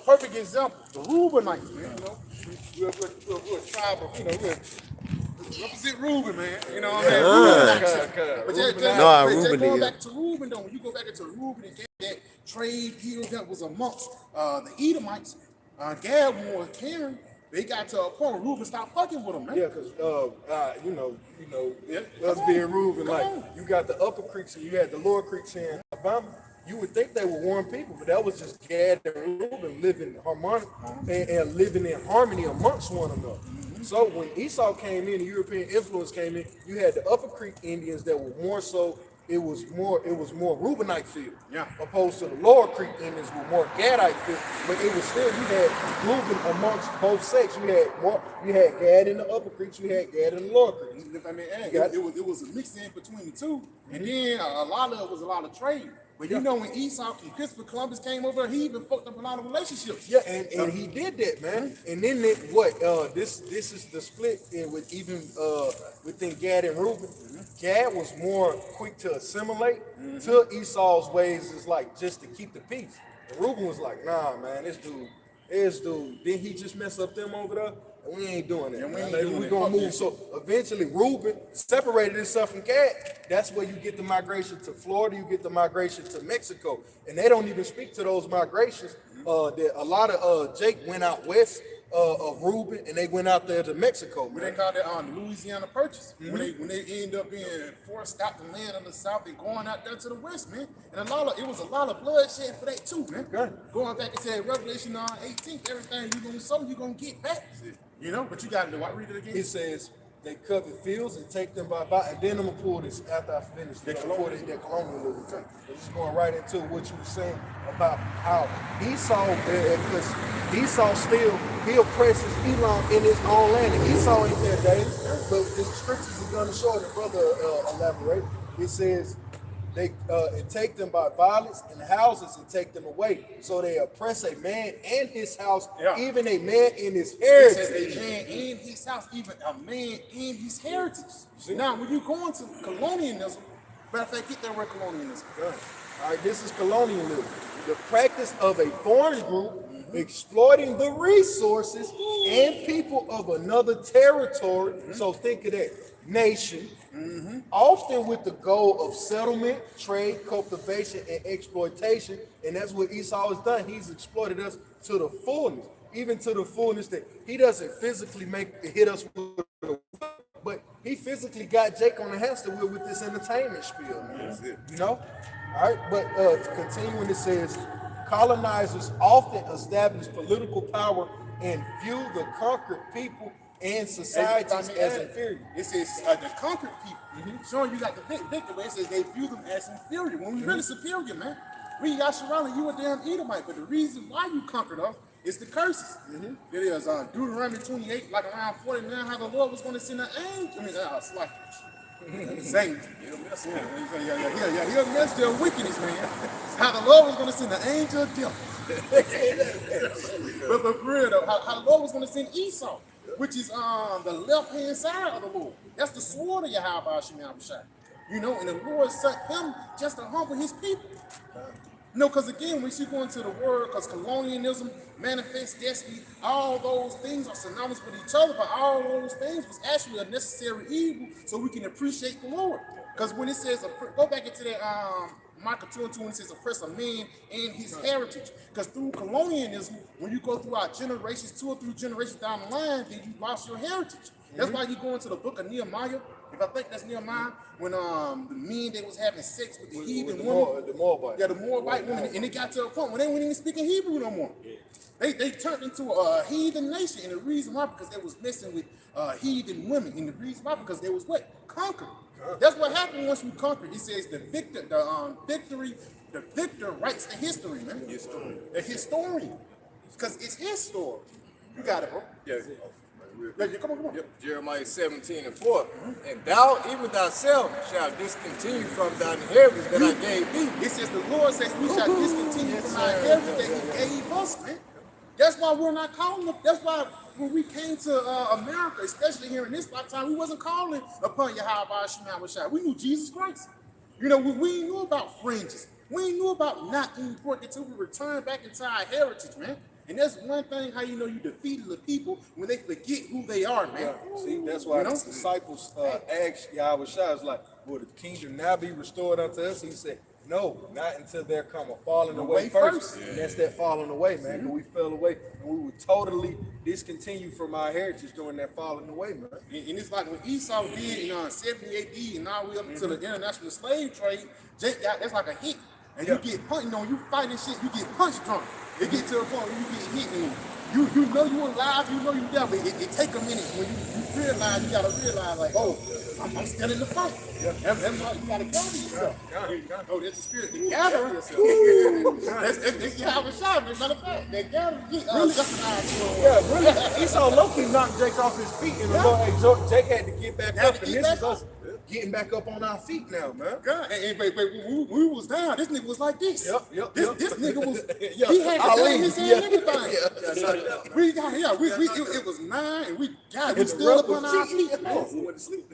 perfect example, the Reubenites, man. You know, we're a tribe of, we represent Reuben, man. You know what I mean? But just going back to Reuben, though, when you go back into Reuben and get that trade deal that was amongst the Edomites, Gad was carrying. They got to a point where Reuben stopped fucking with them, man. Yeah, because us being Reuben, you got the upper creeks and you had the lower creeks here in Alabama. You would think they were warm people, but that was just Gad and Reuben living harmonic and living in harmony amongst one another. So when Esau came in, the European influence came in, you had the upper creek Indians that were more so. It was more Reubenite field, opposed to the lower creek Indians were more Gadite field. But it was still, you had Reuben amongst both sects. You had Gad in the upper creeks, you had Gad in the lower creeks. I mean, it was a mix in between the two, and then a lot of it was a lot of trade. But you know, when Esau and Christopher Columbus came over, he even fucked up a lot of relationships. Yeah, and he did that, man. And then this is the split with even within Gad and Reuben. Gad was more quick to assimilate to Esau's ways, is like just to keep the peace. And Reuben was like, nah, man, this dude, didn't he just mess up them over there? We ain't doing that. We're gonna move. So eventually Reuben separated himself from Gad. That's where you get the migration to Florida, you get the migration to Mexico. And they don't even speak to those migrations. A lot of Jake went out west of Reuben and they went out there to Mexico. They call that the Louisiana Purchase. When they end up being forced out the land of the South and going out there to the west, man. And it was a lot of bloodshed for that too, man. Okay. Going back and saying Revelation 18, everything you're gonna sow, you're gonna get back. You know, but you got to read it again. It says they covet fields and take them by, and then I'm gonna pull this after I finish. Their colonialism. Just going right into what you were saying about how Esau, because Esau still he oppresses Elam in his own land, and Esau ain't there, Dave. But the scriptures are gonna show it. The brother elaborate. It says they take them by violence in houses and take them away. So they oppress a man and his house, even a man in his heritage. It says a man in his house, even a man in his heritage. Now, when you go into colonialism, matter of fact, get that word colonialism. All right, this is colonialism. The practice of a foreign group exploiting the resources and people of another territory. So think of that. Nation, often with the goal of settlement, trade, cultivation, and exploitation. And that's what Esau has done. He's exploited us to the fullness, even to the fullness that he doesn't physically hit us with a, but he physically got Jake on the hamster wheel with this entertainment spiel, man. You know? All right, but continuing, it says, colonizers often establish political power and view the conquered people and societies as inferior. It says the conquered people, showing you got the victim. It says they view them as inferior when we really superior, man. We got surrounded, you a damn Edomite, but the reason why you conquered us is the curses. It is Deuteronomy 28, like around 49, how the Lord was going to send an angel. Satan. He'll mess their wickedness, man. How the Lord was going to send an angel of death. but for real though, how the Lord was going to send Esau, which is the left-hand side of the Lord. That's the sword of Yahweh Shemashah. You know, and the Lord sent him just to humble his people. No, because again, when you go into the word, because colonialism, manifest destiny, all those things are synonymous with each other, but all those things was actually a necessary evil so we can appreciate the Lord. Because when it says, go back into that Micah 2:2, when it says oppress a man and his heritage. Because through colonialism, when you go through our generations, 2 or 3 generations down the line, then you lost your heritage. That's why you go into the book of Nehemiah. If I think that's Nehemiah, when the men they was having sex with the heathen women, the Moabite. Yeah, the Moabite women, and it got to a point when they weren't even speaking Hebrew no more. They turned into a heathen nation, and the reason why, because they was messing with heathen women, and the reason why, because they was what? Conquered. That's what happened once you conquered. It says the victor writes the history, man. The historian, because it's his story. You got it, bro. Yeah. Come on. Yep. Jeremiah 17:4. And thou, even thyself, shalt discontinue from thine inheritance that I gave thee. It says the Lord says we shall discontinue from our inheritance that he gave us, man. That's why we're not calling them. That's why when we came to America, especially here in this lifetime, we wasn't calling upon Yahweh Shemashah. We knew Jesus Christ. You know, we knew about fringes. We knew about not eating pork until we returned back into our heritage, man. And that's one thing how you know you defeated the people when they forget who they are, man. Yeah. See, that's why the disciples asked Yahweh Shai, was like, will the kingdom now be restored unto us? He said, no, not until there come a falling away first. And that's that falling away, man. Because we fell away and we were totally discontinued from our heritage during that falling away, man. And it's like when Esau did in 70 AD and all the way up to the international slave trade, Jake got that's like a hit. And you get punched, you know, when you fighting shit, you get punch drunk. It get to a point where you get hit and you know you alive, you know you dead, but it take a minute when you realize, you gotta realize like, oh, I'm still in the fight. That's why you gotta gather yourself. Oh, that's the spirit, the gathering. That's Yahweh Shai, as a matter of fact. That gathering, really, Esau low-key knocked Jake off his feet, and the Lord, hey, Jake had to get back up, and this is us getting back up on our feet now, man. God, and we was down. This nigga was like this. This nigga was. Yeah. He had to lay his hand and everything. We got it was 9, and we got it. We stood up on our feet. Went to sleep.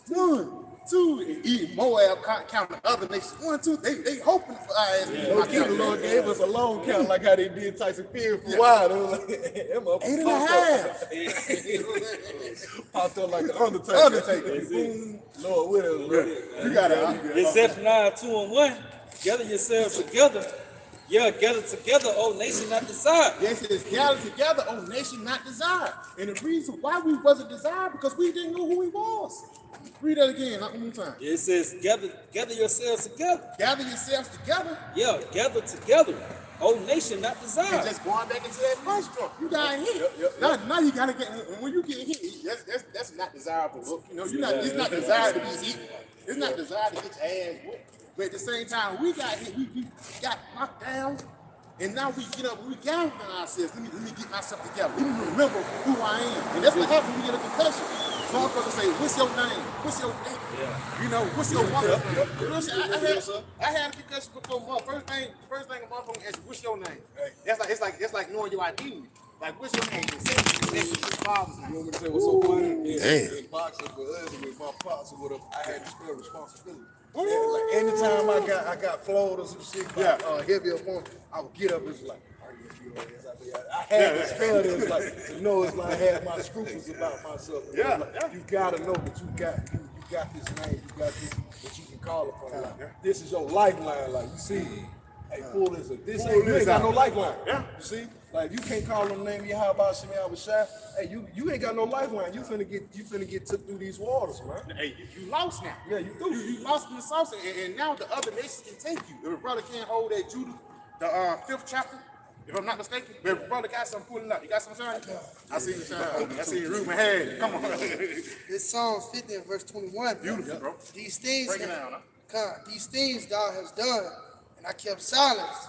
1, 2, and Moab counting other nations. 1, 2. They hoping for our ass. The Lord gave us a long count like how they did Tyson Fury for a while. It was like, 8.5. Popped up like the Undertaker. Boom. Lord with us. You got it. It's Zephaniah 2:1. Gather yourselves together. Yeah, gather together, O nation not desired. Yes, it is gathered together, O nation not desired. And the reason why we wasn't desired because we didn't know who he was. Read that again, one more time. It says, gather yourselves together. Gather yourselves together. Yeah, gather together, O nation not And desired. just going back into that punch drunk. You got hit. Now you gotta get when you get hit, that's not desirable. Look, you know, it's not desired to be hit. It's not desired to get your ass whooped. But at the same time, we got hit, we got knocked down, and now we get up, we gather ourselves. Let me get myself together. Let me remember who I am. And that's what happens when you get a concussion. Motherfuckers say, what's your name? What's your name? Yeah. You know, what's your woman? You know what I'm saying? I had a concussion before. First thing a motherfucker asks, what's your name? It's like knowing your identity. Like, what's your name? It's your father's name. You want me to say what's so funny? In boxing for us, with my pops or whatever, I had to spell responsibility. Like anytime I got flowed or some shit, heavy opponent, I would get up and it's like, I had to spell this, like, it's like I had my scruples about myself. Like, you gotta know that you got this name, you got this that you can call upon. Like, this is your lifeline. Like, you see, hey, pull this up. This ain't, you ain't got no lifeline. You see? Like, you can't call them name Yahweh Shai. Hey, you ain't got no lifeline. You finna get took through these waters, man. Hey, you lost now. Yeah, you do. You lost in the sauce, and now the other nations can take you. If a brother can't hold that Judah, the 5th chapter, if I'm not mistaken, but if a brother got something pulling up, you got something shine? I see you shine. I see you Ruben head. Come on. This Psalms 50 and verse 21. Beautiful, bro. These things, Break it down, huh? These things thou hast done, and I kept silence.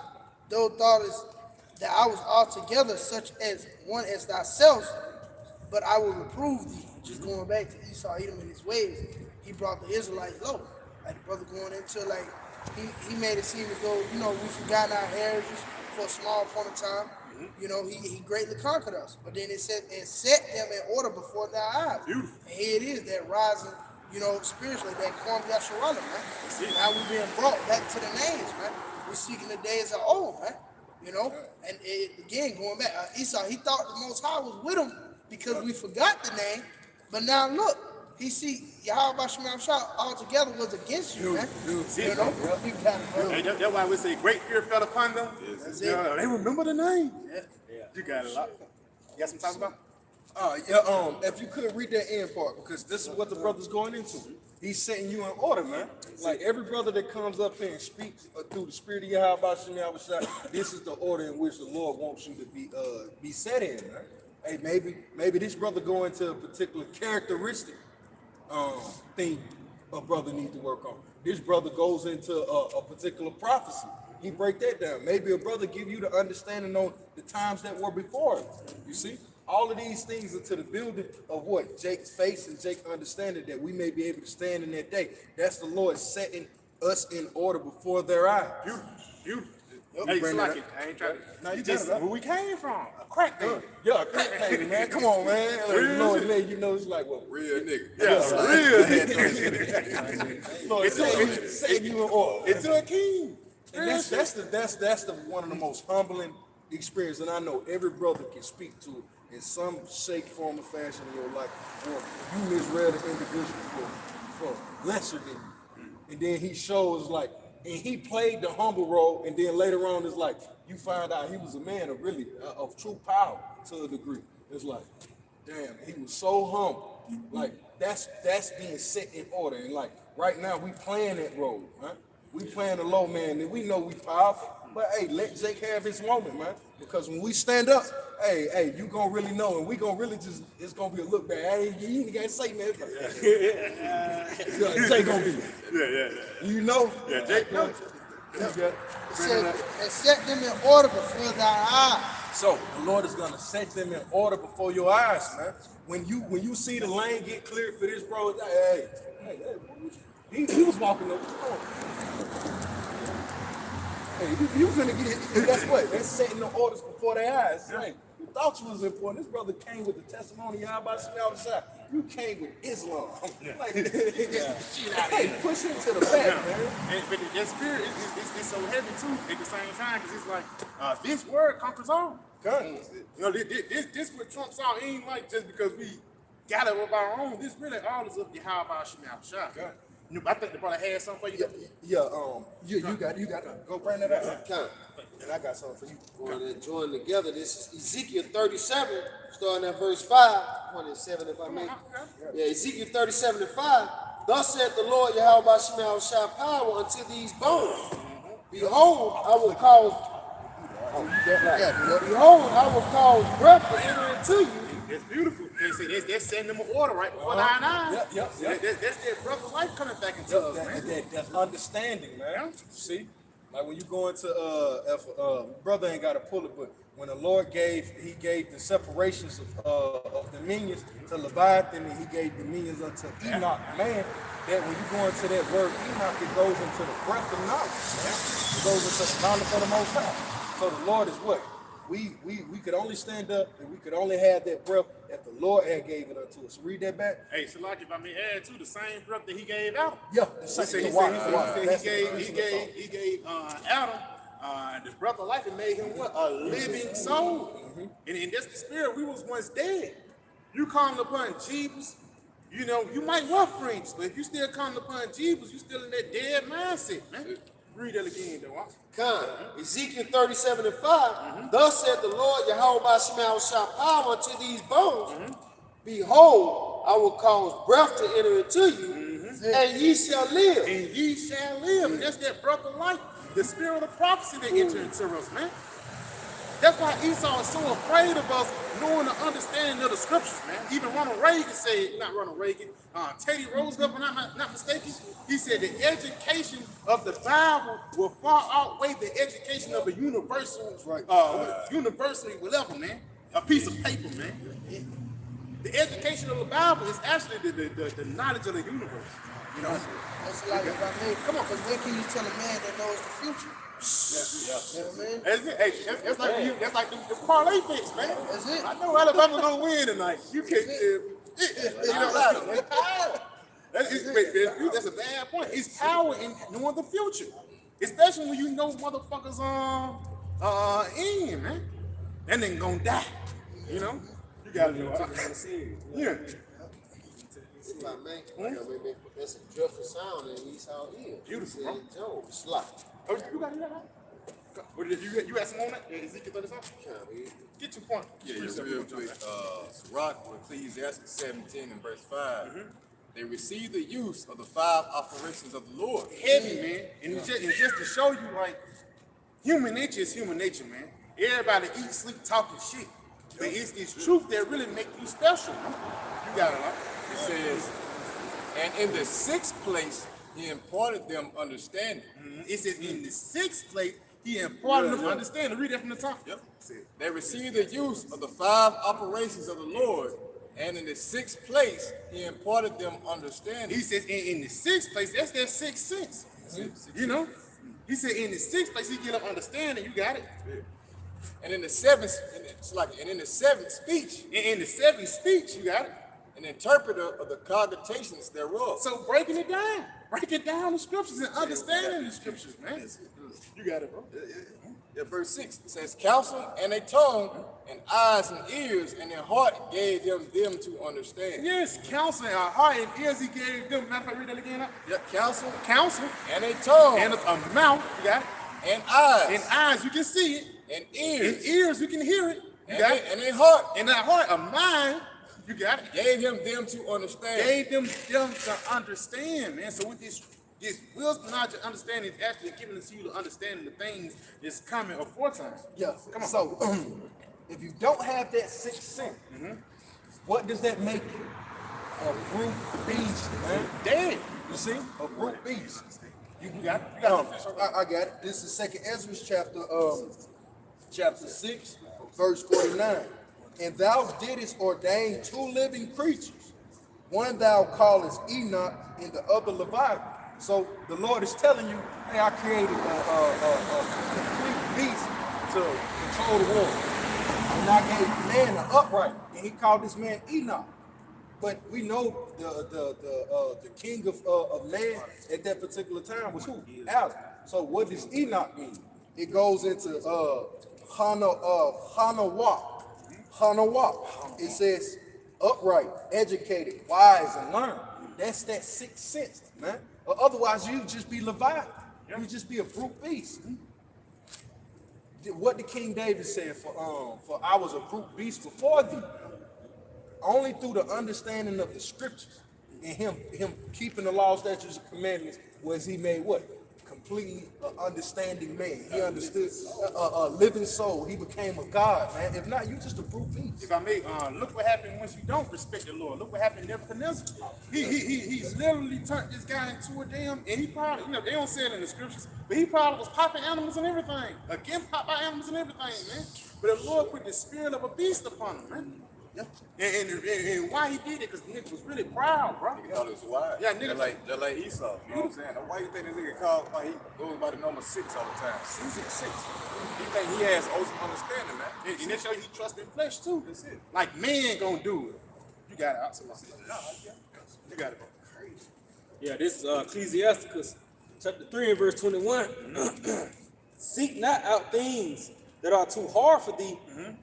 Thou thoughtest that I was altogether such as one as thyself, but I will reprove thee. Just going back to Esau, Edom and his ways, he brought the Israelites low. Like the brother going into like, he made it seem as though, we've forgotten our heritage for a small point of time. He greatly conquered us. But then it said, and set them in order before their eyes. Beautiful. And here it is, that rising, spiritually, that Kwam Yasharala, man. Now we're being brought back to the names, man. We're seeking the days of old, man. And again, going back, Esau, he thought the Most High was with him because we forgot the name. But now look, he see Yahweh Shai altogether was against you, man. That's why we say great fear fell upon them. They remember the name. Yeah. You got it a lot. You got something to talk about? If you could read that end part, because this is what the brother's going into. He's setting you in order, man. Like every brother that comes up here and speaks through the spirit of Yahweh Shai, this is the order in which the Lord wants you to be set in, man. Hey, maybe this brother go into a particular characteristic thing a brother needs to work on. This brother goes into a particular prophecy. He break that down. Maybe a brother give you the understanding on the times that were before it. You see? All of these things are to the building of what? Jake's face and Jake's understanding that we may be able to stand in that day. That's the Lord setting us in order before their eyes. Beautiful. Hey, Slacky, I ain't trying to. Now you Just got it, where we came from. A crack baby. Yeah, a crack baby, man. Come on, man. Like, it's like, well, Real nigga. Yeah, real. Lord, setting you in order. It's a king. And that's the one of the most humbling experience, and I know every brother can speak to it in some shape, form, or fashion in your life. Or you misread an individual for lesser than you, and then he shows like, and he played the humble role, and then later on it's like you find out he was a man of really of true power to a degree. It's like, damn, he was so humble. Like that's being set in order, and like right now we playing that role, man. We playing the low man, and we know we powerful. But hey, let Jake have his moment, man. Because when we stand up, hey, you gonna really know, and we gonna really just, it's gonna be a look back. Hey, you ain't gotta say nothing. Jake gonna be. Yeah. You know? Yeah, Jake knows. It said, and set them in order before thy eyes. So the Lord is gonna set them in order before your eyes, man. When you see the lane get cleared for this, bro, hey, he was walking up. Hey, you finna get it. That's what? That's setting the orders before their eyes. Right? You thought you was important. This brother came with the testimony y'all about to see outside. You came with Islam. Like, hey, push him to the back, man. But that spirit is so heavy too at the same time, because it's like this word conquers all. You know, this what Trump saw. He ain't like just because we got it of our own. This really all is of Yahweh Shemel Shah. You know, I think the brother had something for you. You got to go bring that out. And I got something for you. Going to join together. This is Ezekiel 37, starting at verse 5, 27 if I may. Yeah, Ezekiel 37 and 5. Thus saith the Lord Yahweh Shemel Shah power unto these bones. Behold, I will cause breath to enter into you. It's beautiful. They're setting them an order right before thine eyes. That's their brother's life coming back into us, man. That's understanding, man. See? Like when you go into brother ain't gotta pull it, but when the Lord gave the separations of dominions to Leviathan, and he gave dominions unto Enoch, man, that when you go into that word Enoch, it goes into the breath of knowledge, man. It goes into the knowledge of the Most High. So the Lord is what? We could only stand up, and we could only have that breath if the Lord had gave it unto us. Read that back. Hey, so like if I may add to the same breath that he gave Adam. Yeah, He gave Adam the breath of life and made him what? A living soul. And that's the spirit. We was once dead. You calling upon Jesus, you know, you might want fringes, but if you still calling upon Jesus, you still in that dead mindset, man. Read that again, though. Ezekiel 37 and 5. Thus said the Lord Yahweh Shemel Shah power unto these bones. Behold, I will cause breath to enter into you, and ye shall live. And ye shall live. And that's that breath of life, the spirit of prophecy that entered into us, man. That's why Esau is so afraid of us knowing the understanding of the scriptures, man. Even Ronald Reagan said, not Ronald Reagan, Teddy Roosevelt, if I'm not mistaken, he said the education of the Bible will far outweigh the education of a university, whatever, man. A piece of paper, man. The education of the Bible is actually the knowledge of the universe. You know? That's like if I may, come on, because when can you tell a man that knows the future? You know what I mean? That's it. Hey, that's like the parlay picks, man. That's it. I know Alabama's gonna win tonight. You can't that's a bad point. It's power in knowing the future, especially when you know motherfuckers in, man. That nigga gonna die. You know. You gotta know. Yeah. If I may, that's a dreadful sound in Esau's ear. Beautiful, He said, Job, slap. Oh, you got it. What did you had some on that? Ezekiel 37? Get your point. Yeah, real quick. Sirach, Ecclesiastes 17 and verse 5. They receive the use of the 5 operations of the Lord. Heavy, man. And it's just to show you, like, human nature is human nature, man. Everybody eat, sleep, talking shit. But it's truth that really make you special, man. You got it, right? It says, and in the 6th place, he imparted them understanding. It says in the 6th place, he imparted them understanding. Read that from the top. Yep. They receive the use of the 5 operations of the Lord, and in the 6th place, he imparted them understanding. He says in the 6th place, that's their 6th sense. You know? He said in the 6th place, he get up understanding. You got it. Yeah. And in the 7th, in the 7th speech. In the 7th speech, you got it. An interpreter of the cogitations thereof. So breaking it down. breaking down the scriptures and understanding the scriptures, man. You got it, bro. Yeah, verse 6 it says, counsel and a tongue, and eyes and ears, and a heart gave him them to understand. Yes, counsel and a heart and ears he gave them. Matter of fact, read that again. Yep, counsel Counsel and a tongue, and a mouth, you got it. and eyes, And eyes, you can see it. and And ears, ears, you can hear it. You and, got a, it. and a heart And that heart, a mind, you got it. gave him them to understand. Gave them to understand, man. So with this wisdom, knowledge, and understanding is actually giving it to you to understand the things that's coming aforetime. Yeah. Come on. So if you don't have that sixth sense, what does that make you? A brute beast, man. Dead. You see? A brute beast. You got it. You got it. I got it. This is Second Ezra chapter 6, verse 49. And thou didst ordain 2 living creatures, one thou callest Enoch, and the other Leviathan. So the Lord is telling you, hey, I created a complete beast to control the world. And I gave man an upright, and he called this man Enoch. But we know the king of man at that particular time was who? Adam. So what does Enoch mean? It goes into Hanawah. It says upright, educated, wise, and learned. That's that sixth sense, man. Or otherwise, you just be Leviathan. You just be a brute beast. What did King David say? For I was a brute beast before thee. Only through the understanding of the scriptures and him keeping the laws, statutes, and commandments was he made what? Completely understanding man. He understood a living soul. He became a god, man. If not, you just a brute beast. If I may, look what happened once you don't respect the Lord. Look what happened to Nebuchadnezzar. He's literally turned this guy into a damn, and he probably, they don't say it in the scriptures, but he probably was popping animals and everything. Again, pop by animals and everything, man. But the Lord put the spirit of a beast upon him, man. Yeah. And why he did it, because nigga was really proud, bro. Nigga thought it was wise. Yeah, nigga. Just like Esau. You know what I'm saying? Why you think this nigga called? Why he goes by the number 6 all the time? 666. He think he has awesome understanding, man. And that show he trust in flesh too. That's it. Like man gonna do it. You got it. You got it, bro. Crazy. Yeah, this is Ecclesiasticus chapter 3 and verse 21. Seek not out things that are too hard for thee,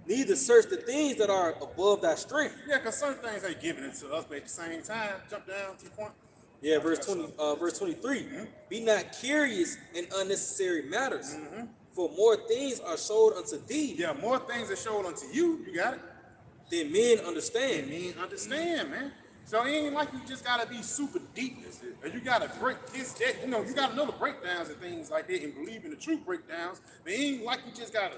neither search the things that are above thy strength. Yeah, because certain things ain't giving it to us, but at the same time, jump down to the point. Yeah, verse 23. Be not curious in unnecessary matters, for more things are showed unto thee Yeah, more things are showed unto you. You got it. than men understand. And understand, man. So it ain't like you just gotta be super deep. Or you gotta break this, that, you gotta know the breakdowns and things like that and believe in the true breakdowns. But it ain't like you just gotta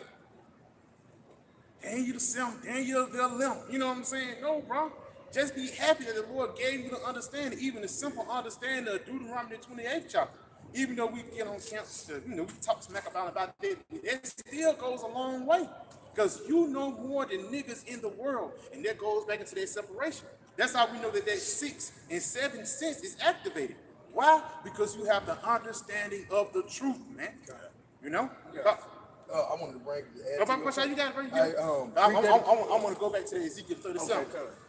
Daniel the 7th, Daniel the 11th. You know what I'm saying? No, bro. Just be happy that the Lord gave you the understanding, even the simple understanding of Deuteronomy 28th chapter. Even though we get on camps to, we talk smack about that, it still goes a long way. Because you know more than niggas in the world. And that goes back into their separation. That's how we know that 6 and 7 sense is activated. Why? Because you have the understanding of the truth, man. You know? I wanted to bring you. You got it, bro. I want to go back to Ezekiel 37.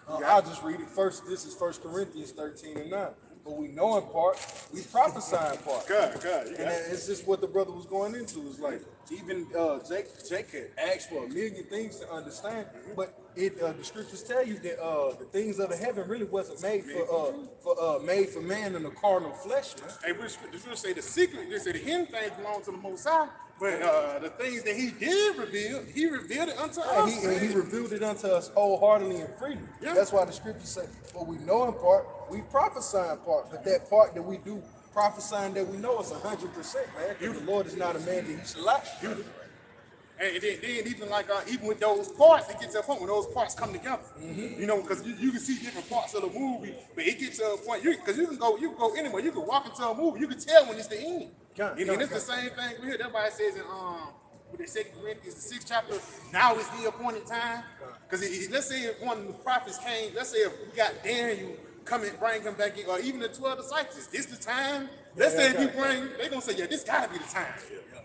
Okay. I'll just read it first. This is 1 Corinthians 13 and 9. But we know in part, we prophesy in part. God. And it's just what the brother was going into. It's like, even Jake had asked for a million things to understand, but the scriptures tell you that the things of the heaven really wasn't made made for man in the carnal flesh, man. Hey, the scriptures say the secret, they say the hidden things belong to the Most High, but the things that he did reveal, he revealed it unto us. He revealed it unto us wholeheartedly and freely. Yeah. That's why the scriptures say, what we know in part, we prophesy in part, but that part that we do prophesying that we know is 100%, man. Because the Lord is not a man that he should lie. And then even like even with those parts, it gets to a point when those parts come together. Because you can see different parts of the movie, but it gets to a point because you can go anywhere. You can walk into a movie, you can tell when it's the end. And it's the same thing we hear. That's why it says in with the 2 Corinthians, the 6th chapter, now is the appointed time. Because let's say if one of the prophets came, let's say if we got Daniel come and bring him back in, or even the 12 disciples, is this the time? Let's say if you bring, they're gonna say, yeah, this gotta be the time.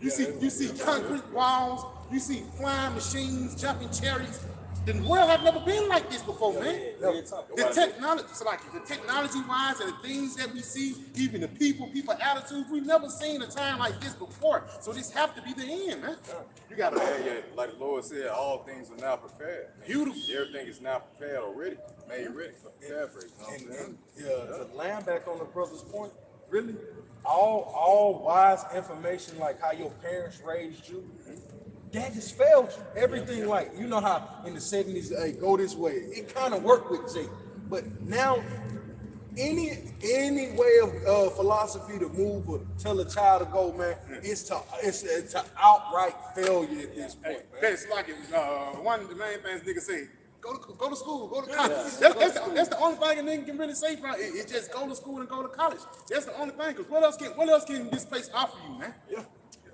You see concrete walls, you see flying machines, jumping chariots. The world have never been like this before, man. Real talk. The technology, so like the technology-wise and the things that we see, even the people attitudes, we've never seen a time like this before. So this have to be the end, man. You gotta, like the Lord said, all things are now prepared. Beautiful. Everything is now prepared already, made ready for prepared for it. You know what I'm saying? To land back on the brother's point, really, all wise information like how your parents raised you, that just failed you. Everything like, you know how in the 70s, hey, go this way. It kind of worked with Jake. But now, any way of philosophy to move or tell a child to go, man, it's to outright failure at this point, man. That's like it. One of the main things niggas say, go to school, go to college. That's the only thing a nigga can really say, bro. It's just go to school and go to college. That's the only thing. Cause what else can this place offer you, man? Yeah.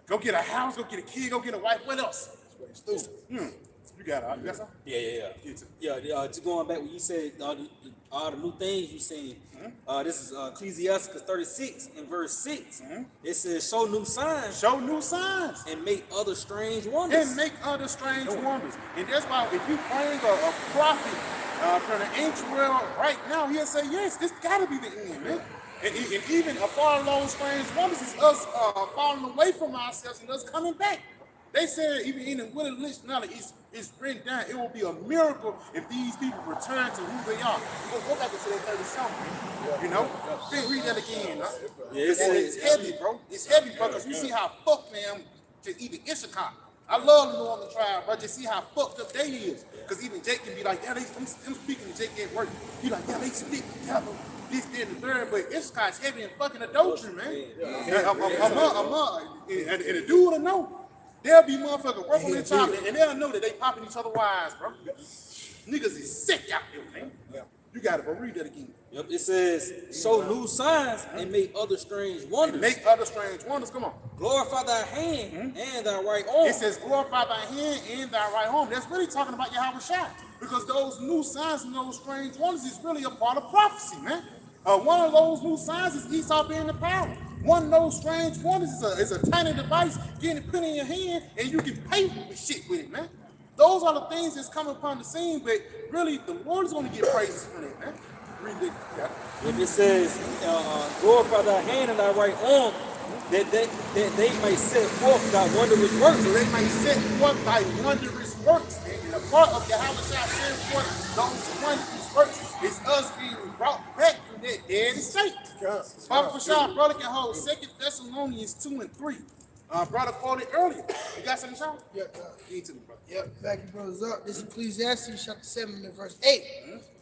Go get a house, go get a kid, go get a wife. What else? You got it. You got something? Yeah. Just going back when you said all the new things you seen. This is Ecclesiastes 36 and verse 6. It says, "Show new signs Show new signs. and make other strange wonders." And make other strange wonders. And that's why if you bring a prophet from the ancient world right now, he'll say, yes, this gotta be the end, man. And even a part of those strange wonders is us falling away from ourselves and us coming back. They said even in the Willie Lynch knowledge, it's written down, it will be a miracle if these people return to who they are. Go back into that 30-something, you know? Then read that again. Huh? It's heavy, bro. It's heavy, bro, because you see how fucked them, just even Issachar. I love the Northern tribe, bro. Just see how fucked up they is. Because even Jake can be like, yeah, I'm speaking to Jake at work. He like, yeah, they stick together. This, that, and the third, but Issachar's heavy in fucking adultery, man. And the dude will know. There'll be motherfuckers working with each other, and they'll know that they popping each other wise, bro. Niggas is sick out there, man. You got it, bro. Read that again. Yep, it says, "Show new signs and make other strange wonders. Make other strange wonders. Come on. Glorify thy hand and thy right arm." It says, glorify thy hand and thy right arm. That's really talking about Yahweh Shai. Because those new signs and those strange wonders is really a part of prophecy, man. One of those new signs is Esau being the power. One of those strange wonders is a tiny device getting put in your hand and you can pay for shit with it, man. Those are the things that's coming upon the scene, but really the Lord is going to get praises for that, man. Read it. Yeah. If it says, "Glorify thy hand and thy right arm, that they may set forth thy wondrous works." So they may set forth thy wondrous works. And a part of Yahweh Shai setting forth those wondrous works is us being brought back from that dead state. Papa Shah, brother can hold 2 Thessalonians 2 and 3. Brother quoted earlier. You got something, Sean? Yeah, Give it to me, brother. Yep, back your brothers up. This is Ecclesiastes chapter 7 and verse 8.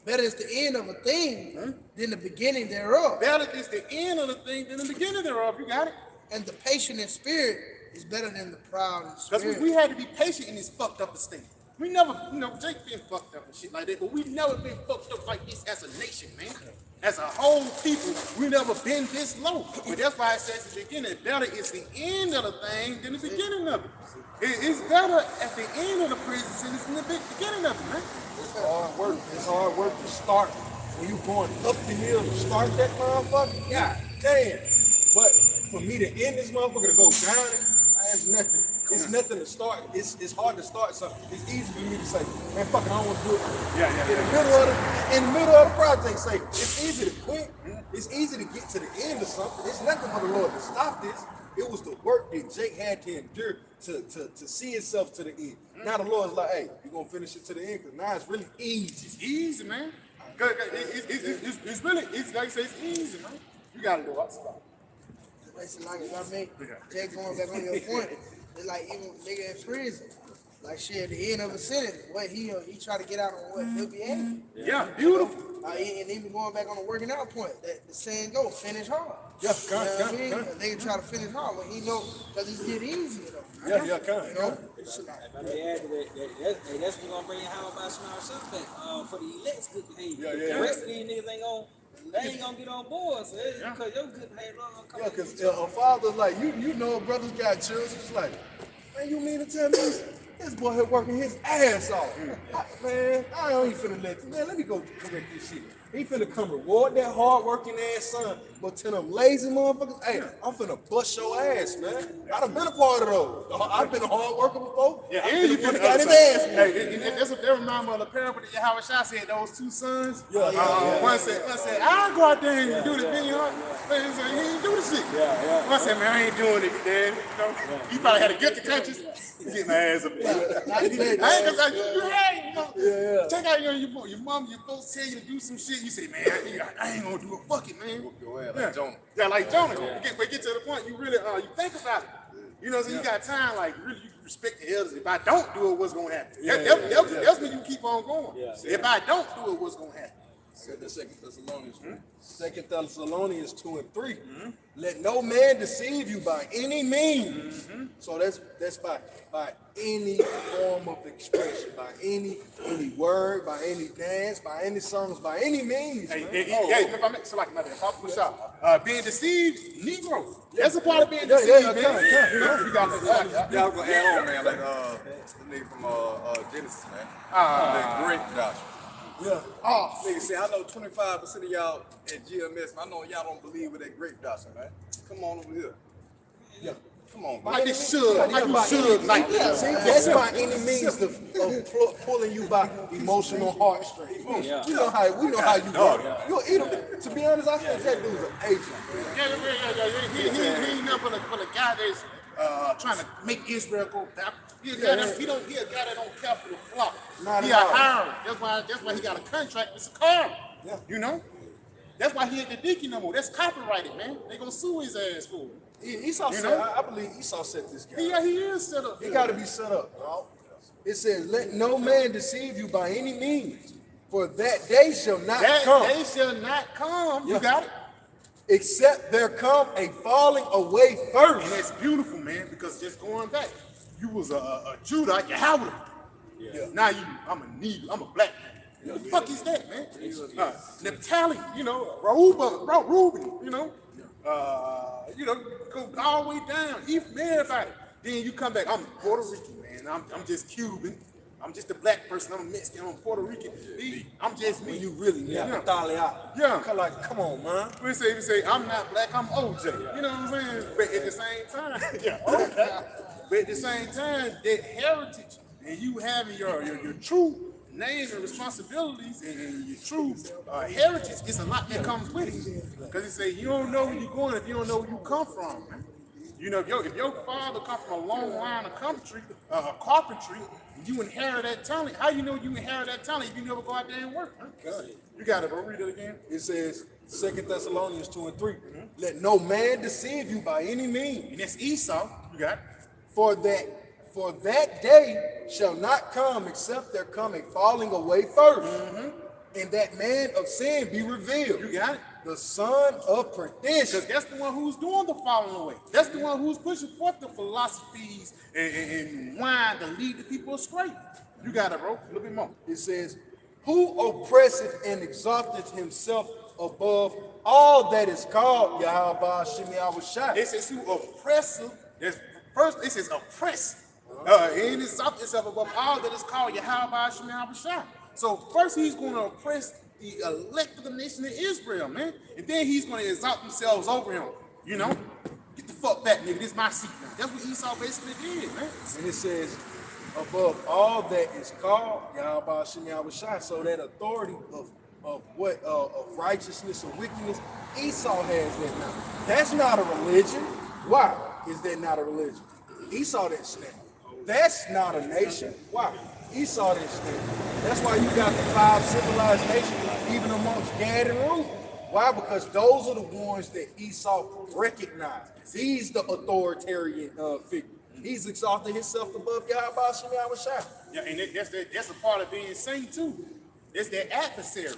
Better is the end of a thing than the beginning thereof. Better is the end of the thing than the beginning thereof. You got it? And the patient in spirit is better than the proud in Because spirit. we had to be patient in this fucked up state. We never, Jake been fucked up and shit like that, but we've never been fucked up like this as a nation, man. As a whole people, we never been this low. But that's why it says at the beginning, better is the end of the thing than the beginning of it. It's better at the end of the prison sentence than the beginning of it, man. It's hard work. It's hard work to start. When you going up the hill to start that motherfucker, god damn. But for me to end this motherfucker to go down it, that's nothing. It's nothing to start. It's hard to start something. It's easy for me to say, man, fuck it, I don't want to do it. In the middle of the project, say it's easy to quit. It's easy to get to the end of something. It's nothing for the Lord to stop this. It was the work that Jake had to endure to see himself to the end. Now the Lord's like, hey, you're gonna finish it to the end, because now it's really easy. It's easy, man. It's really, like I say, it's easy, man. You gotta do what's about. Basically, like I mean, Jay, going back on your point, it's like even nigga in prison. Like shit, at the end of a sentence, what he try to get out on what he'll be angry. Yeah, beautiful. And even going back on the working out point, that the saying go, finish hard. Yeah, They can try to finish hard when he know because it's get easier though. Yeah, You know? If I may add to that, that's what's gonna bring how about Smart Shop back for the elect's good behavior. The rest of these niggas ain't gonna get on board, so it's because your good behavior gonna come. Yeah, because a father's like, you know, a brother's got children. It's like, man, you mean to tell me this boy here working his ass off? Man, I ain't finna let you. Man, let me go correct this shit. He finna come reward that hard-working ass son. But to them lazy motherfuckers, hey, I'm finna bust your ass, man. I done been a part of those. I've been a hard worker before. Yeah, I've and been you the one can that got his ass whooped. Hey, and that's what they remind me of the parable that Yahweh Shah said. Those two sons. One said, I'll go out there and do the video. Man said, he ain't do the shit. One said, man, I ain't doing it, Dad. You know, he probably had a guilty conscience. Get my ass up. I ain't gonna like you right, you know. Check out your mom, your folks tell you to do some shit. You say, man, I ain't gonna do it. Fuck it, man. Go ahead, like Jonah. Yeah, like Jonah. But get to the point, you really you think about it. You know, so you got time, like really you respect the elders. If I don't do it, what's gonna happen? That's when you keep on going. If I don't do it, what's gonna happen? Second Thessalonians 2 and 3. Let no man deceive you by any means. So that's by any form of expression, by any word, by any dance, by any songs, by any means. If I make so like another push out, being deceived, Negro. That's a part of being deceived, man. You got Y'all gonna add on, man, like the nigga from Genesis, man. That great doctrine. Yeah. Nigga say, I know 25% of y'all at GMS, I know y'all don't believe with that grape doctrine, man. Come on over here. Yeah. Come on, man. like this should, like See, that's by any means of pulling you by emotional heartstrings. We know how you work. You'll eat him. To be honest, I think that dude's an agent. He ain't nothing but a guy that's trying to make Israel go back. He a guy that don't care for the flock. He a hirer. That's why he got a contract with Sakara. Yeah. You know? That's why he ain't the deacon no more. That's copyrighted, man. They gonna sue his ass for it. Esau You said, know? I believe Esau set this guy. Yeah, he is set up. He got to be set up. It says, let no man deceive you by any means, for that day shall not come. They shall not come. You got it? Except there come a falling away And first. that's beautiful, man, because just going back, you was a Judah, you Howard. Now I'm a Negro, I'm a black man. What the fuck is that, man? Naphtali, you know, Reuben, you know, go all the way down, even everybody. Then you come back, I'm Puerto Rican, man. I'm just Cuban. I'm just a black person. I'm a Mexican. I'm Puerto Rican. I'm just me. When you really Naphtali out. Yeah. Like, come on, man. We say, I'm not black, I'm OJ. You know what I'm saying? But at the same time, but at the same time, that heritage and you having your true name and responsibilities and your true heritage, it's a lot that comes with it. Because it say you don't know where you're going if you don't know where you come from, man. You know, if your father come from a long line of carpentry, you inherit that talent. How you know you inherit that talent if you never go out there and work? Huh? You got it, bro. Read it again. It says, 2 Thessalonians 2 and 3. Let no man deceive you by any means. And that's Esau. You got it. For that day shall not come except there come a falling away first, and that man of sin be revealed. You got it. The son of perdition. Because that's the one who's doing the falling away. That's the one who's pushing forth the philosophies and wine to lead the people astray. You got it, bro. A little bit more. It says, who oppresseth and exalteth himself above all that is called Yahweh Shemi Awashai. It says who oppressive. First, it says oppress. And exalt himself above all that is called Yahweh Shemi Awashai. So first he's going to oppress the elect of the nation of Israel, man. And then he's going to exalt themselves over him. You know? Get the fuck back, nigga. This is my seat, man. That's what Esau basically did, man. And it says, above all that is called Yahweh Shemi Awashai. So that authority of righteousness or wickedness, Esau has that now. That's not a religion. Why is that not a religion? Esau didn't stand. That's not a nation. Why? Esau didn't stand. That's why you got the 5 civilized nations, even amongst Gad and Reuben. Why? Because those are the ones that Esau recognized. He's the authoritarian figure. He's exalted himself above Yahweh Shemi Awashai. Yeah, and that's a part of being saint too. It's their adversary.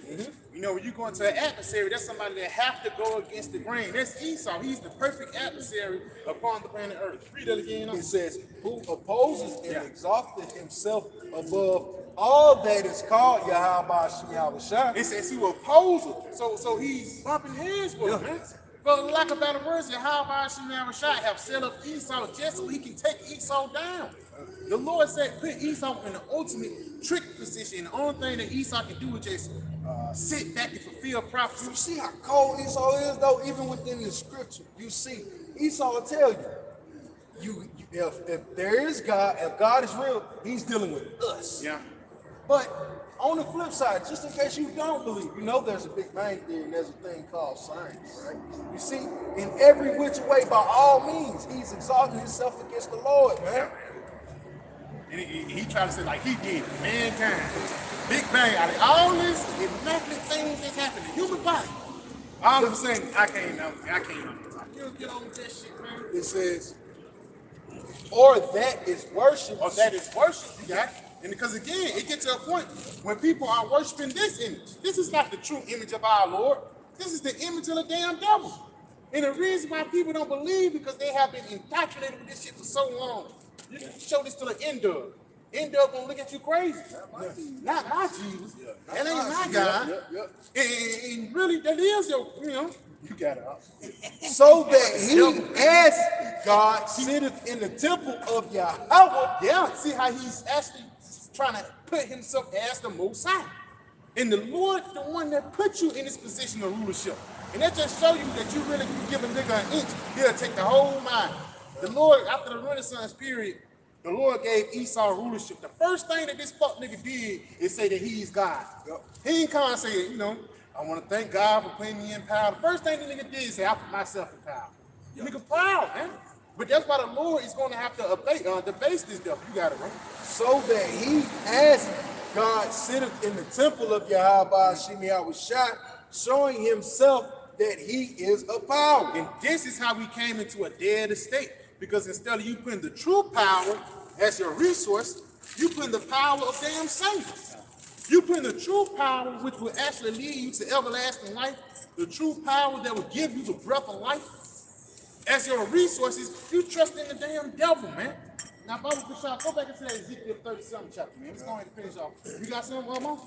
You know, when you go into an adversary, that's somebody that have to go against the grain. That's Esau. He's the perfect adversary upon the planet Earth. Read that again. It says, who opposes and exalted himself above all that is called Yahweh Shemi Awashai. It says he will oppose it. So he's bumping heads with him, man. For lack of better words, Yahweh Shemi Awashai have set up Esau just so he can take Esau down. The Lord said, put Esau in the ultimate trick position. The only thing that Esau can do is just sit back and fulfill prophecy. You see how cold Esau is, though. Even within the scripture, you see Esau will tell you, if there is God, if God is real, He's dealing with us. Yeah. But on the flip side, just in case you don't believe, you know there's a Big Bang Theory and there's a thing called science, right? You see, in every which way, by all means, He's exalting Himself against the Lord, man. And he tried to say like he did, mankind. Big Bang, out of all this immaculate things that's happened in the human body, all of a sudden, I can't on top. You don't get on with that shit, man. It says, or that is worship. Or that is worship, you got it. And because again, it gets to a point when people are worshiping this image. This is not the true image of our Lord. This is the image of the damn devil. And the reason why people don't believe because they have been indoctrinated with this shit for so long. You can show this to the end of. End up gonna look at you crazy. Not my Jesus. That ain't my God. And really, that is your, you got it. So that He, as God, sitteth in the temple of Yahweh. Yeah, see how he's actually trying to put himself as the Most High. And the Lord, the one that put you in this position of rulership. And that just show you that you really can give a nigga an inch, he'll take the whole mind. The Lord, after the Renaissance period, the Lord gave Esau rulership. The first thing that this fuck nigga did is say that he's God. He ain't come and say, I want to thank God for putting me in power. The first thing the nigga did is say, I put myself in power. Nigga proud, man. But that's why the Lord is going to have to debase this devil. You got it, right? So that He, as God, sitteth in the temple of Yahweh Shemi Yahushua, showing Himself that He is a power. And this is how we came into a dead estate. Because instead of you putting the true power as your resource, you putting the power of damn Satan. You putting the true power which will actually lead you to everlasting life, the true power that will give you the breath of life. As your resources, you trust in the damn devil, man. Now, Bible Bishop, go back into that Ezekiel 37 chapter, man. Let's go ahead and finish off. You got something, Mom?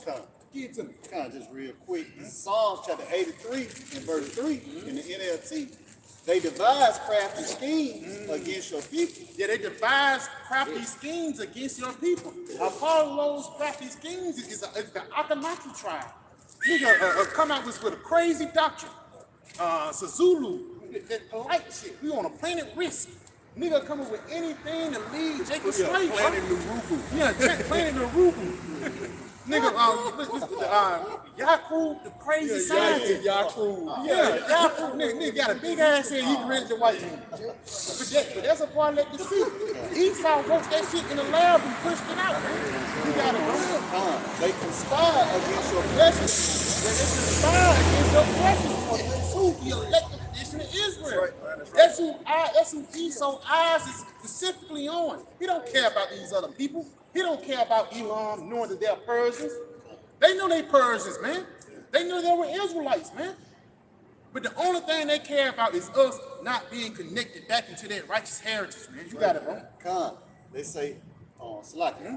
Give it to me. Kind of just real quick. This is Psalms chapter 83 and verse 3 in the NLT. They devise crafty schemes against your people. Yeah, they devise crafty schemes against your people. Apollo's crafty schemes is the Akanaki tribe. Nigga come out with a crazy doctrine. Sazulu, that polite shit. We on a planet risk. Nigga coming with anything to lead Jacob straight. Planet Narubu. Yeah, planet Narubu. Nigga, Yaku, the crazy scientist. Yaku. Yeah, Yaku, nigga got a big ass head, he can read the white man. But that's a part that you see. Esau wrote that shit in the lab and pushed it out, man. You got it, bro. They conspire against your blessings. They conspire against your blessings. That's who the elected nation of Israel. That's who Esau's eyes is specifically on. He don't care about these other people. He don't care about Elam knowing that they're Persians. They know they Persians, man. They knew they were Israelites, man. But the only thing they care about is us not being connected back into that righteous heritage, man. You got it, bro. Come, they say,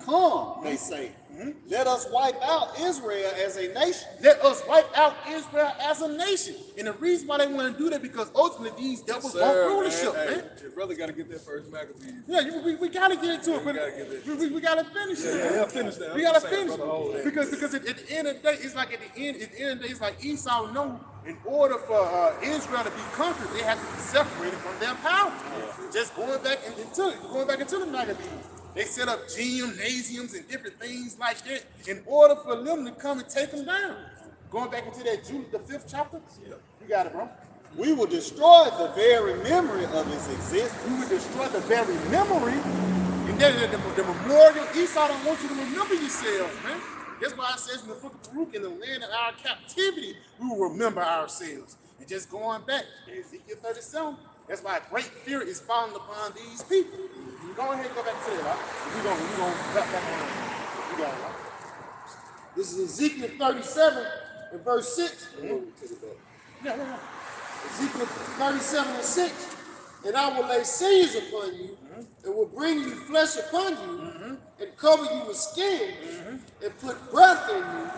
come, they say, let us wipe out Israel as a nation. Let us wipe out Israel as a nation. And the reason why they want to do that because ultimately these devils want rulership, man. Your brother got to get that first Maccabees. Yeah, we got to get into it. We got to finish it. Yeah, finish that. We got to finish it. Because at the end of the day, it's like at the end of the day, it's like Esau know in order for Israel to be conquered, they have to be separated from their power. Just going back into the Maccabees. They set up gymnasiums and different things like that in order for them to come and take them down. Going back into that Jude, the 5th chapter. Yeah. You got it, bro. We will destroy the very memory of his existence. We will destroy the very memory. And then the memorial. Esau don't want you to remember yourselves, man. That's why it says in the book of Baruch, in the land of our captivity, we will remember ourselves. And just going back, Ezekiel 37, that's why great fear is falling upon these people. Go ahead and go back to that. We're going to wrap back on. You got it, right? This is Ezekiel 37 and verse 6. Yeah. Ezekiel 37 and 6. And I will lay sinews upon you, and will bring you flesh upon you, and cover you with skin, and put breath in you,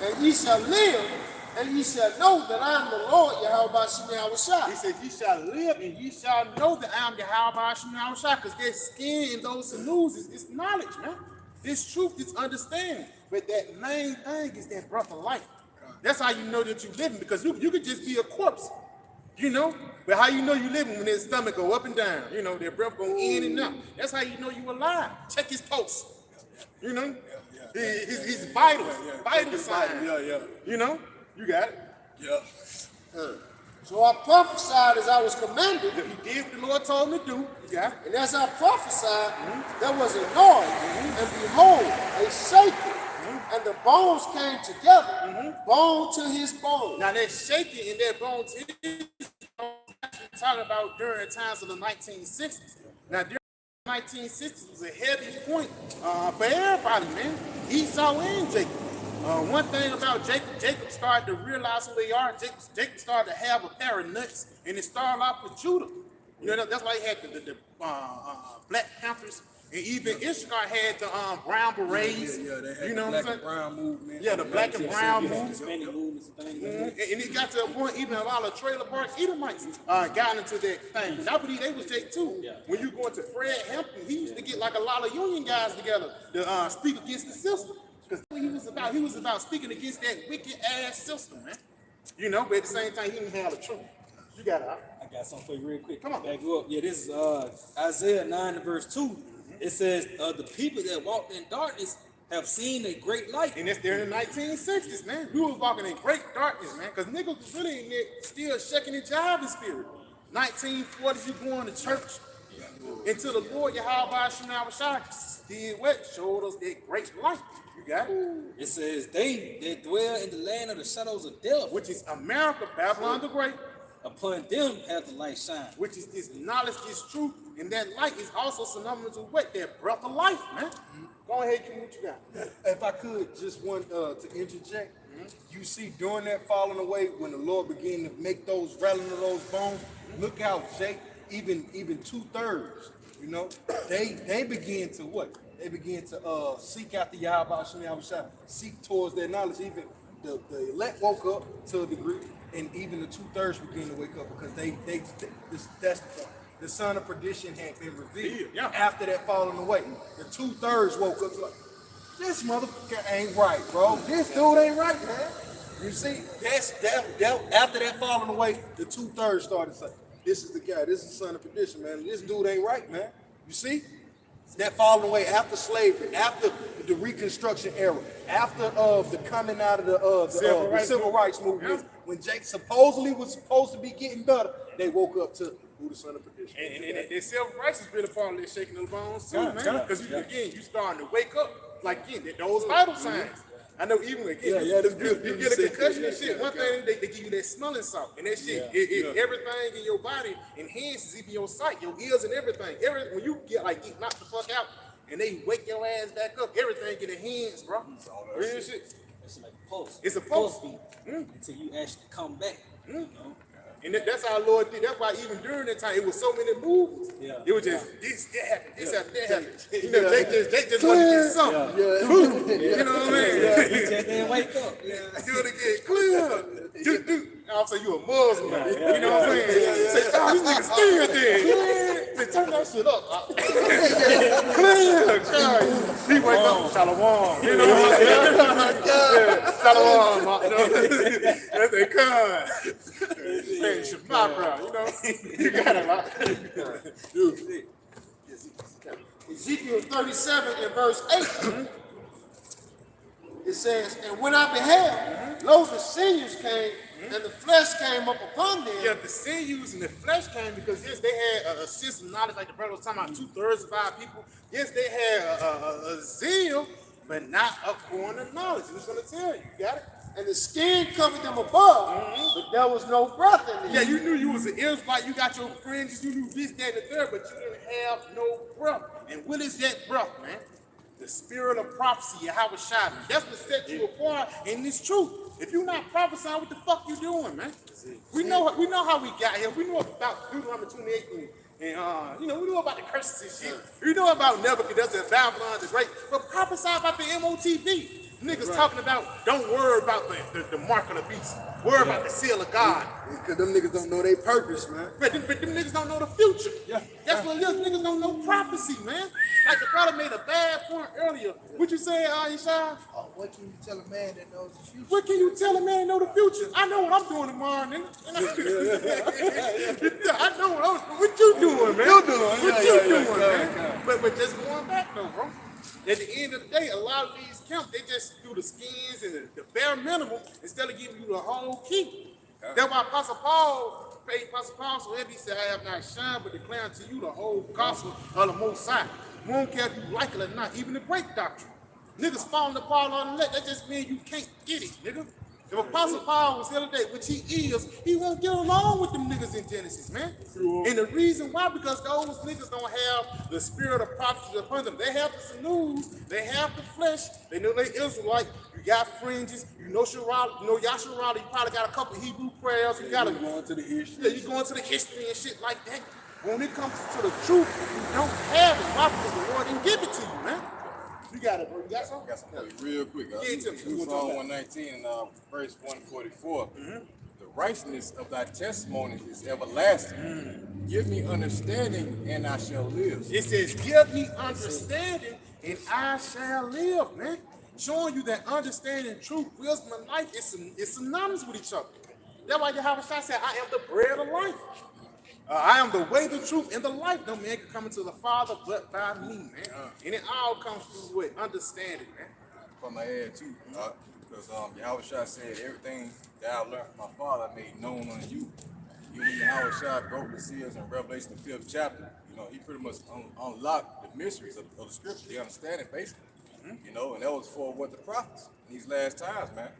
and ye shall live, and ye shall know that I am the Lord Yahweh Shemi Yahushua. He says, ye shall live and ye shall know that I am Yahweh Shemi Yahushua, because their skin in those sinews is knowledge, man. This truth is understanding. But that main thing is that breath of life. That's how you know that you're living, because you could just be a corpse, you know? But how you know you living when their stomach go up and down, you know, their breath go in and out. That's how you know you alive. Check his pulse, you know? His vitals, vital signs. You know? You got it. So I prophesied as I was commanded, He did what the Lord told him to do. You got it. and as I prophesied, there was a noise, and behold, a shaking, and the bones came together, bone to his bone. Now that shaking and that bone to his bone, we're talking about during times of the 1960s. Now during the 1960s was a heavy point for everybody, man. Esau and Jacob. One thing about Jacob started to realize who they are. Jacob started to have a pair of nuts, and it started off with Judah. You know, that's why he had the Black Panthers, and even Issachar had the brown berets. You know what I'm saying? Brown movement. Yeah, the black and brown movement. Hispanic movements and things. And it got to a point, even a lot of trailer parks, Edomites got into that thing. And I believe they was Jake too. Yeah. When you go into Fred Hampton, he used to get like a lot of union guys together to speak against the system. Because he was about speaking against that wicked ass system, man. You know, but at the same time, he didn't have the truth. You got it. I got something for you real quick. Come on. Back you up. Yeah, this is Isaiah 9 and verse 2. It says, the people that walked in darkness have seen a great light. And that's there in the 1960s, man. We was walking in great darkness, man, because niggas was really in there still shaking and jiving spirit. 1940s, you going to church until the Lord Yahweh Shah did what? Showed us that great light. You got it? It says, they that dwell in the land of the shadows of death, Which is America, Babylon the Great, upon them hath the light shined. which is this knowledge, this truth, and that light is also synonymous with what? That breath of life, man. Go ahead, give me what you got. If I could, just one to interject. You see, during that falling away, when the Lord began to make those rattling of those bones, look out, Jake. Even 2/3, you know, they begin to what? They begin to seek after Yahweh Shah, seek towards their knowledge. Even the elect woke up to a degree, and even the 2/3 begin to wake up because that's the point. The son of perdition had been revealed. Yeah. After that falling away, the 2/3 woke up like, this motherfucker ain't right, bro. This dude ain't right, man. You see, after that falling away, the 2/3 started saying, this is the guy, this is the son of perdition, man. This dude ain't right, man. You see? That falling away after slavery, after the Reconstruction era, after the coming out of the civil rights movement, when Jake supposedly was supposed to be getting better, they woke up to who the son of perdition. And the civil rights has been a part of that shaking of the bones too, man. Because again, you starting to wake up, like again, those vital signs. I know even again, that's good. you get a concussion and shit. One thing they give you that smelling salt, and that shit, everything in your body enhances, even your sight, your ears, and everything. When you get knocked the fuck out, and they wake your ass back up, everything get enhanced, bro. Real shit. It's like a pulse. It's a pulse. beat until you actually come back. You know? And that's how the Lord did. That's why even during that time, it was so many moves. Yeah. It was just this, that happened, this happened, that happened. You know, Jake just wanted to get something. You know what I mean? You just didn't wake up. Do it again, clear. Also, you a Muslim. You know what I'm saying? Say, oh, these niggas still dead. Say, turn that shit up. Clear. He wake up, shalom. You know what I'm saying? Shalom. You know, that's a con. Hey, Shabbat, bro. You know, you got it, right? Dude. Ezekiel 37 and verse 8. It says, and when I beheld, lo, the sinews came, and the flesh came up upon them. Yeah, the sinews and the flesh came because yes, they had a system of knowledge, like the brother was talking about 2/3 of our people. Yes, they had a zeal, but not according to knowledge. He was going to tell you. You got it? And the skin covered them above, but there was no breath in them. Yeah, you knew you was an Israelite. You got your friends. You knew this, that, and the third, but you didn't have no breath. And what is that breath, man? The spirit of prophecy, Yahweh Shai. That's what set you apart in this truth. If you're not prophesying, what the fuck you doing, man? We know how we got here. We know about Deuteronomy 28 and we know about the curses and shit. We know about Nebuchadnezzar and Babylon the Great. But prophesy about the MOTV. Niggas talking about, don't worry about the mark of the beast. Worry about the seal of God. Because them niggas don't know their purpose, man. But them niggas don't know the future. Yeah. That's what it is. Niggas don't know prophecy, man. Like the brother made a bad point earlier. What you say, Aisha? Oh, what can you tell a man that knows the future? What can you tell a man know the future? I know what I'm doing tomorrow, nigga. I know what you doing, man. You doing, What yeah, you yeah, doing, yeah, man. yeah. But just going back though, bro. At the end of the day, a lot of these camps, they just do the skins and the bare minimum instead of giving you the whole key. That's why Apostle Paul prayed Apostle Paul so heavy, he said, I have not shined, but declare unto you the whole gospel of the Most High. We don't care if you like it or not, even the great doctrine. Niggas falling apart on the leg, that just means you can't get it, nigga. If Apostle Paul was here today, which he is, he won't get along with them niggas in Genesis, man. And the reason why, because those niggas don't have the spirit of prophecy upon them. They have the sinews, they have the flesh, they know they Israelite, you got fringes, you know Shirali, you know Yasharali, you probably got a couple Hebrew prayers, you gotta Going to the history. yeah, you go into the history and shit like that. When it comes to the truth, you don't have it. Why? Because the Lord didn't give it to you, man. You got it, bro. You got something? I got something real quick. Yeah, tell me. Psalm 119 and verse 144. The righteousness of thy testimony is everlasting. Give me understanding, and I shall live. It says, give me understanding and I shall live, man. Showing you that understanding, truth, wisdom, and life is synonymous with each other. That's why Yahweh Shai said, I am the bread of life. I am the way, the truth, and the life. No man can come into the Father but by me, man. And it all comes through with understanding, man. From my head too, because Yahweh Shai said everything that I learned from my father I made known unto you. You when Yahweh Shai broke the seals in Revelation the 5th chapter, you know, he pretty much unlocked the mysteries of the scripture, the understanding basically. You know, and that was for what the prophets in these last times, man.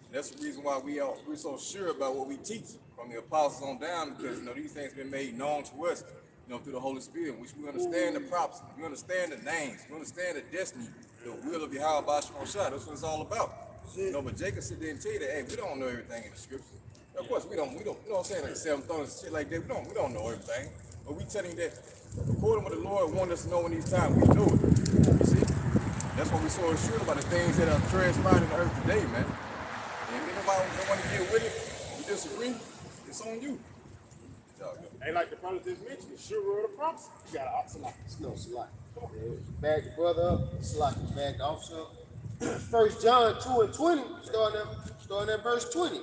And that's the reason why we're so sure about what we teach from the apostles on down, because you know these things been made known to us, you know, through the Holy Spirit, which we understand the prophecy, we understand the names, we understand the destiny, the will of Yahweh Bashar Shah. That's what it's all about. You know, but Jacob sit there and tell you that, hey, we don't know everything in the scripture. Of course, we don't, you know what I'm saying, like 7 thrones and shit like that. We don't know everything. But we telling you that according to what the Lord wanted us to know in these times, we know it. You see? That's why we're so assured about the things that are transpiring in the earth today, man. And if nobody don't want to get with it, we disagree, it's on you. Hey, like the brother just mentioned, the sure word of prophecy. You got to oxalate. No, Salak. Back the brother up, Salak, back the officer up. 1 John 2 and 20, starting at verse 20,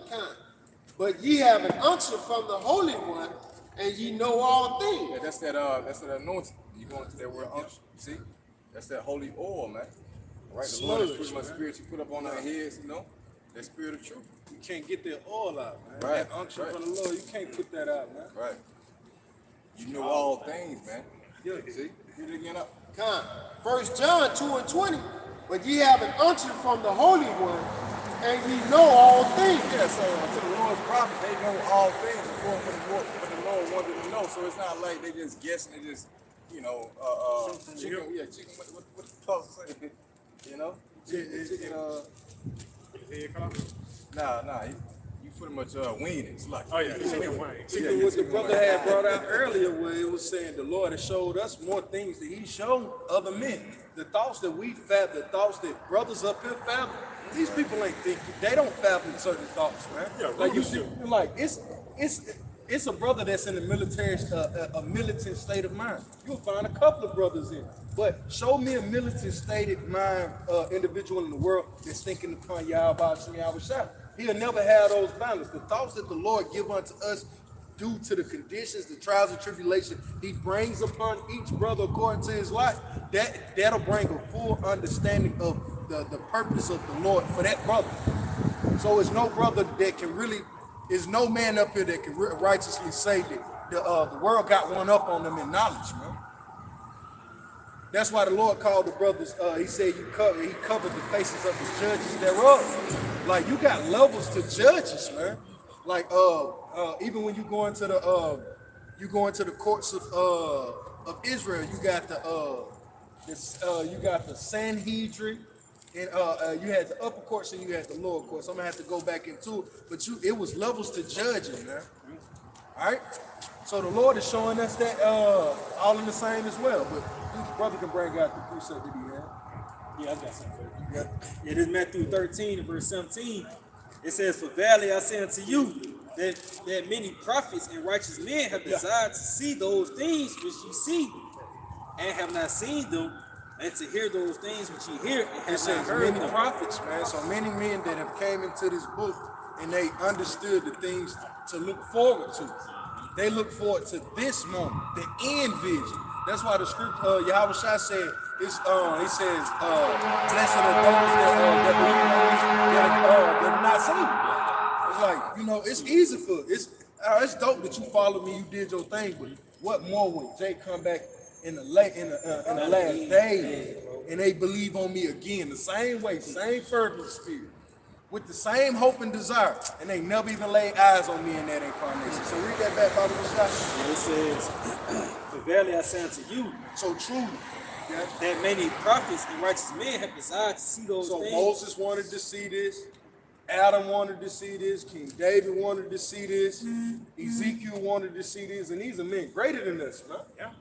But ye have an unction from the Holy One, and ye know all things. Yeah, that's that anointing. You go into that word unction, you see? That's that holy oil, man. Right? The Lord is pretty much spirit you put up on our heads, you know? That spirit of truth. You can't get that oil out, man. Right, That unction right. from the Lord, you can't put that out, man. Right. You know all things, man. Yeah. See? Read it again up. 1 John 2 and 20, but ye have an unction from the Holy One, and ye know all things. Yeah, so to the Lord's prophets, they know all things according to what the Lord wanted to know. So it's not like they just guessing, they just, you know, chicken, what the pastor say? You know? Chicken, nah, you pretty much winging it. It's like, Oh, yeah, chicken wing. Even what the brother had brought out earlier, where it was saying the Lord has showed us more things that He showed other men. The thoughts that we fathom, the thoughts that brothers up here fathom, these people ain't thinking. They don't fathom certain thoughts, man. Yeah, like you really see, like it's a brother that's in a military, a militant state of mind. You'll find a couple of brothers in it. But show me a militant state of mind individual in the world that's thinking upon Yahweh Shah. He'll never have those balance. The thoughts that the Lord give unto us due to the conditions, the trials and tribulation He brings upon each brother according to his life, that'll bring a full understanding of the purpose of the Lord for that brother. So it's no brother that can really, there's no man up here that can righteously say that the world got one up on them in knowledge, man. That's why the Lord called the brothers, He said he covered the faces of the judges thereof. Like, you got levels to judges, man. Like, even when you go into the courts of Israel, you got the Sanhedrin, and you had the upper courts and you had the lower courts. I'm gonna have to go back into it, but it was levels to judging, man. All right. So the Lord is showing us that all in the same as well. But each brother can bring out the precept that he had. Yeah, I got something for you. Yeah, this is Matthew 13 and verse 17. It says, "For verily I say unto you, that many prophets and righteous men have desired to see those things which ye see, and have not seen them, and to hear those things which ye hear, and It have not says heard many them." prophets, man. So many men that have came into this book and they understood the things to look forward to. They look forward to this moment, the end vision. That's why the script, Yahweh Shai said, he says, blessed are those that believe on me, that have not seen. It's like, it's easy it's dope that you followed me, you did your thing, but what more when Jake come back in the last days and they believe on me again, the same way, same fervent spirit, with the same hope and desire, and they never even laid eyes on me in that incarnation. So read that back, Bible Shai. And it says, "For verily I say unto you, So truly, that many prophets and righteous men have desired to see those so things." Moses wanted to see this, Adam wanted to see this, King David wanted to see this, Ezekiel wanted to see this, and these are men greater than us, man. Yeah.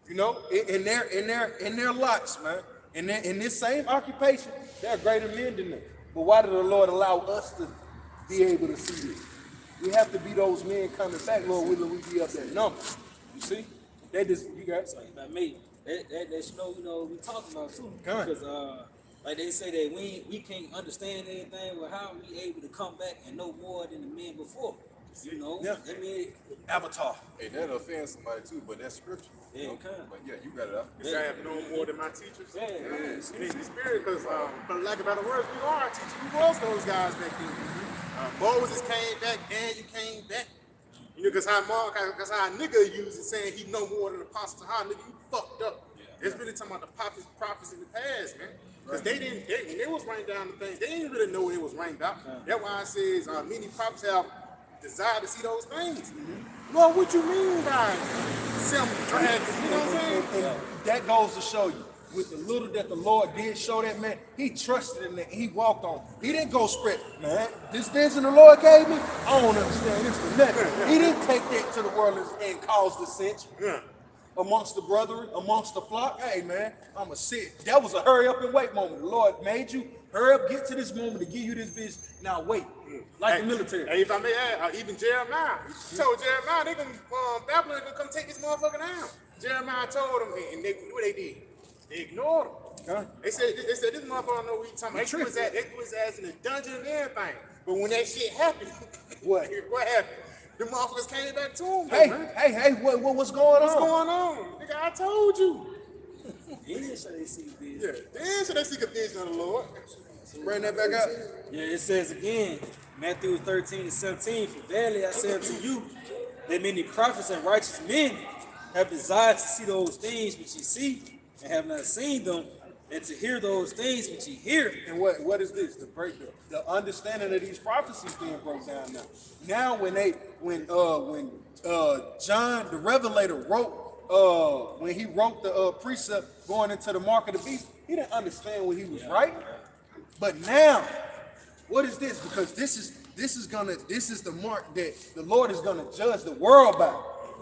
In their lots, man. In this same occupation, they're greater men than us. But why did the Lord allow us to be able to see this? We have to be those men coming back, Lord, will we be up that number? You see? You got So if I may, that what we talking about too. Come on. Because like they say that we can't understand anything, well, how are we able to come back and know more than the men before? Yeah. I mean, Avatar. Hey, that'll offend somebody too, but that's scripture. Yeah, you know? it can. But yeah, you got it out. Because I have known more than my teachers. Yeah. In the spirit, because for lack of better words, we are our teachers. We was those guys back then. Moses came back, Daniel came back. Because how a nigga used it saying he know more than the apostle. How nigga, you fucked up. It's really talking about the prophets in the past, man. Because when they was writing down the things, they didn't really know it was rained out. That's why it says many prophets have desire to see those things. Lord, what you mean by some dragons? You know what I'm saying? And that goes to show you, with the little that the Lord did show that man, he trusted in it, he walked on. He didn't go spread, man, this vision the Lord gave me, I don't understand this for nothing. He didn't take that to the world and cause dissension. Amongst the brethren, amongst the flock. Hey man, I'ma sit. That was a hurry up and wait moment. The Lord made you hurry up, get to this moment to give you this vision. Now wait, like the military. Hey, if I may add, even Jeremiah, he told Jeremiah they gonna Babylon gonna come take this motherfucker down. Jeremiah told them, and what they did? They ignored him. Huh? They said this motherfucker don't know what he's talking about. They threw his ass in the dungeon and everything. But when that shit happened, What? what happened? The motherfuckers came back to him. Hey, man. hey, what's going What's on? going on? Nigga, I told you. He didn't say they see the vision. Yeah, then should they seek a vision of the Lord? Bring that back up. Yeah, it says again, Matthew 13 and 17, "For verily I say unto you, that many prophets and righteous men have desired to see those things which ye see, and have not seen them, and to hear those things which ye hear." And what is this? The understanding of these prophecies being broke down now. Now when John the Revelator wrote when he wrote the precept going into the mark of the beast, he didn't understand what he was writing. But now, what is this? Because this is the mark that the Lord is gonna judge the world by.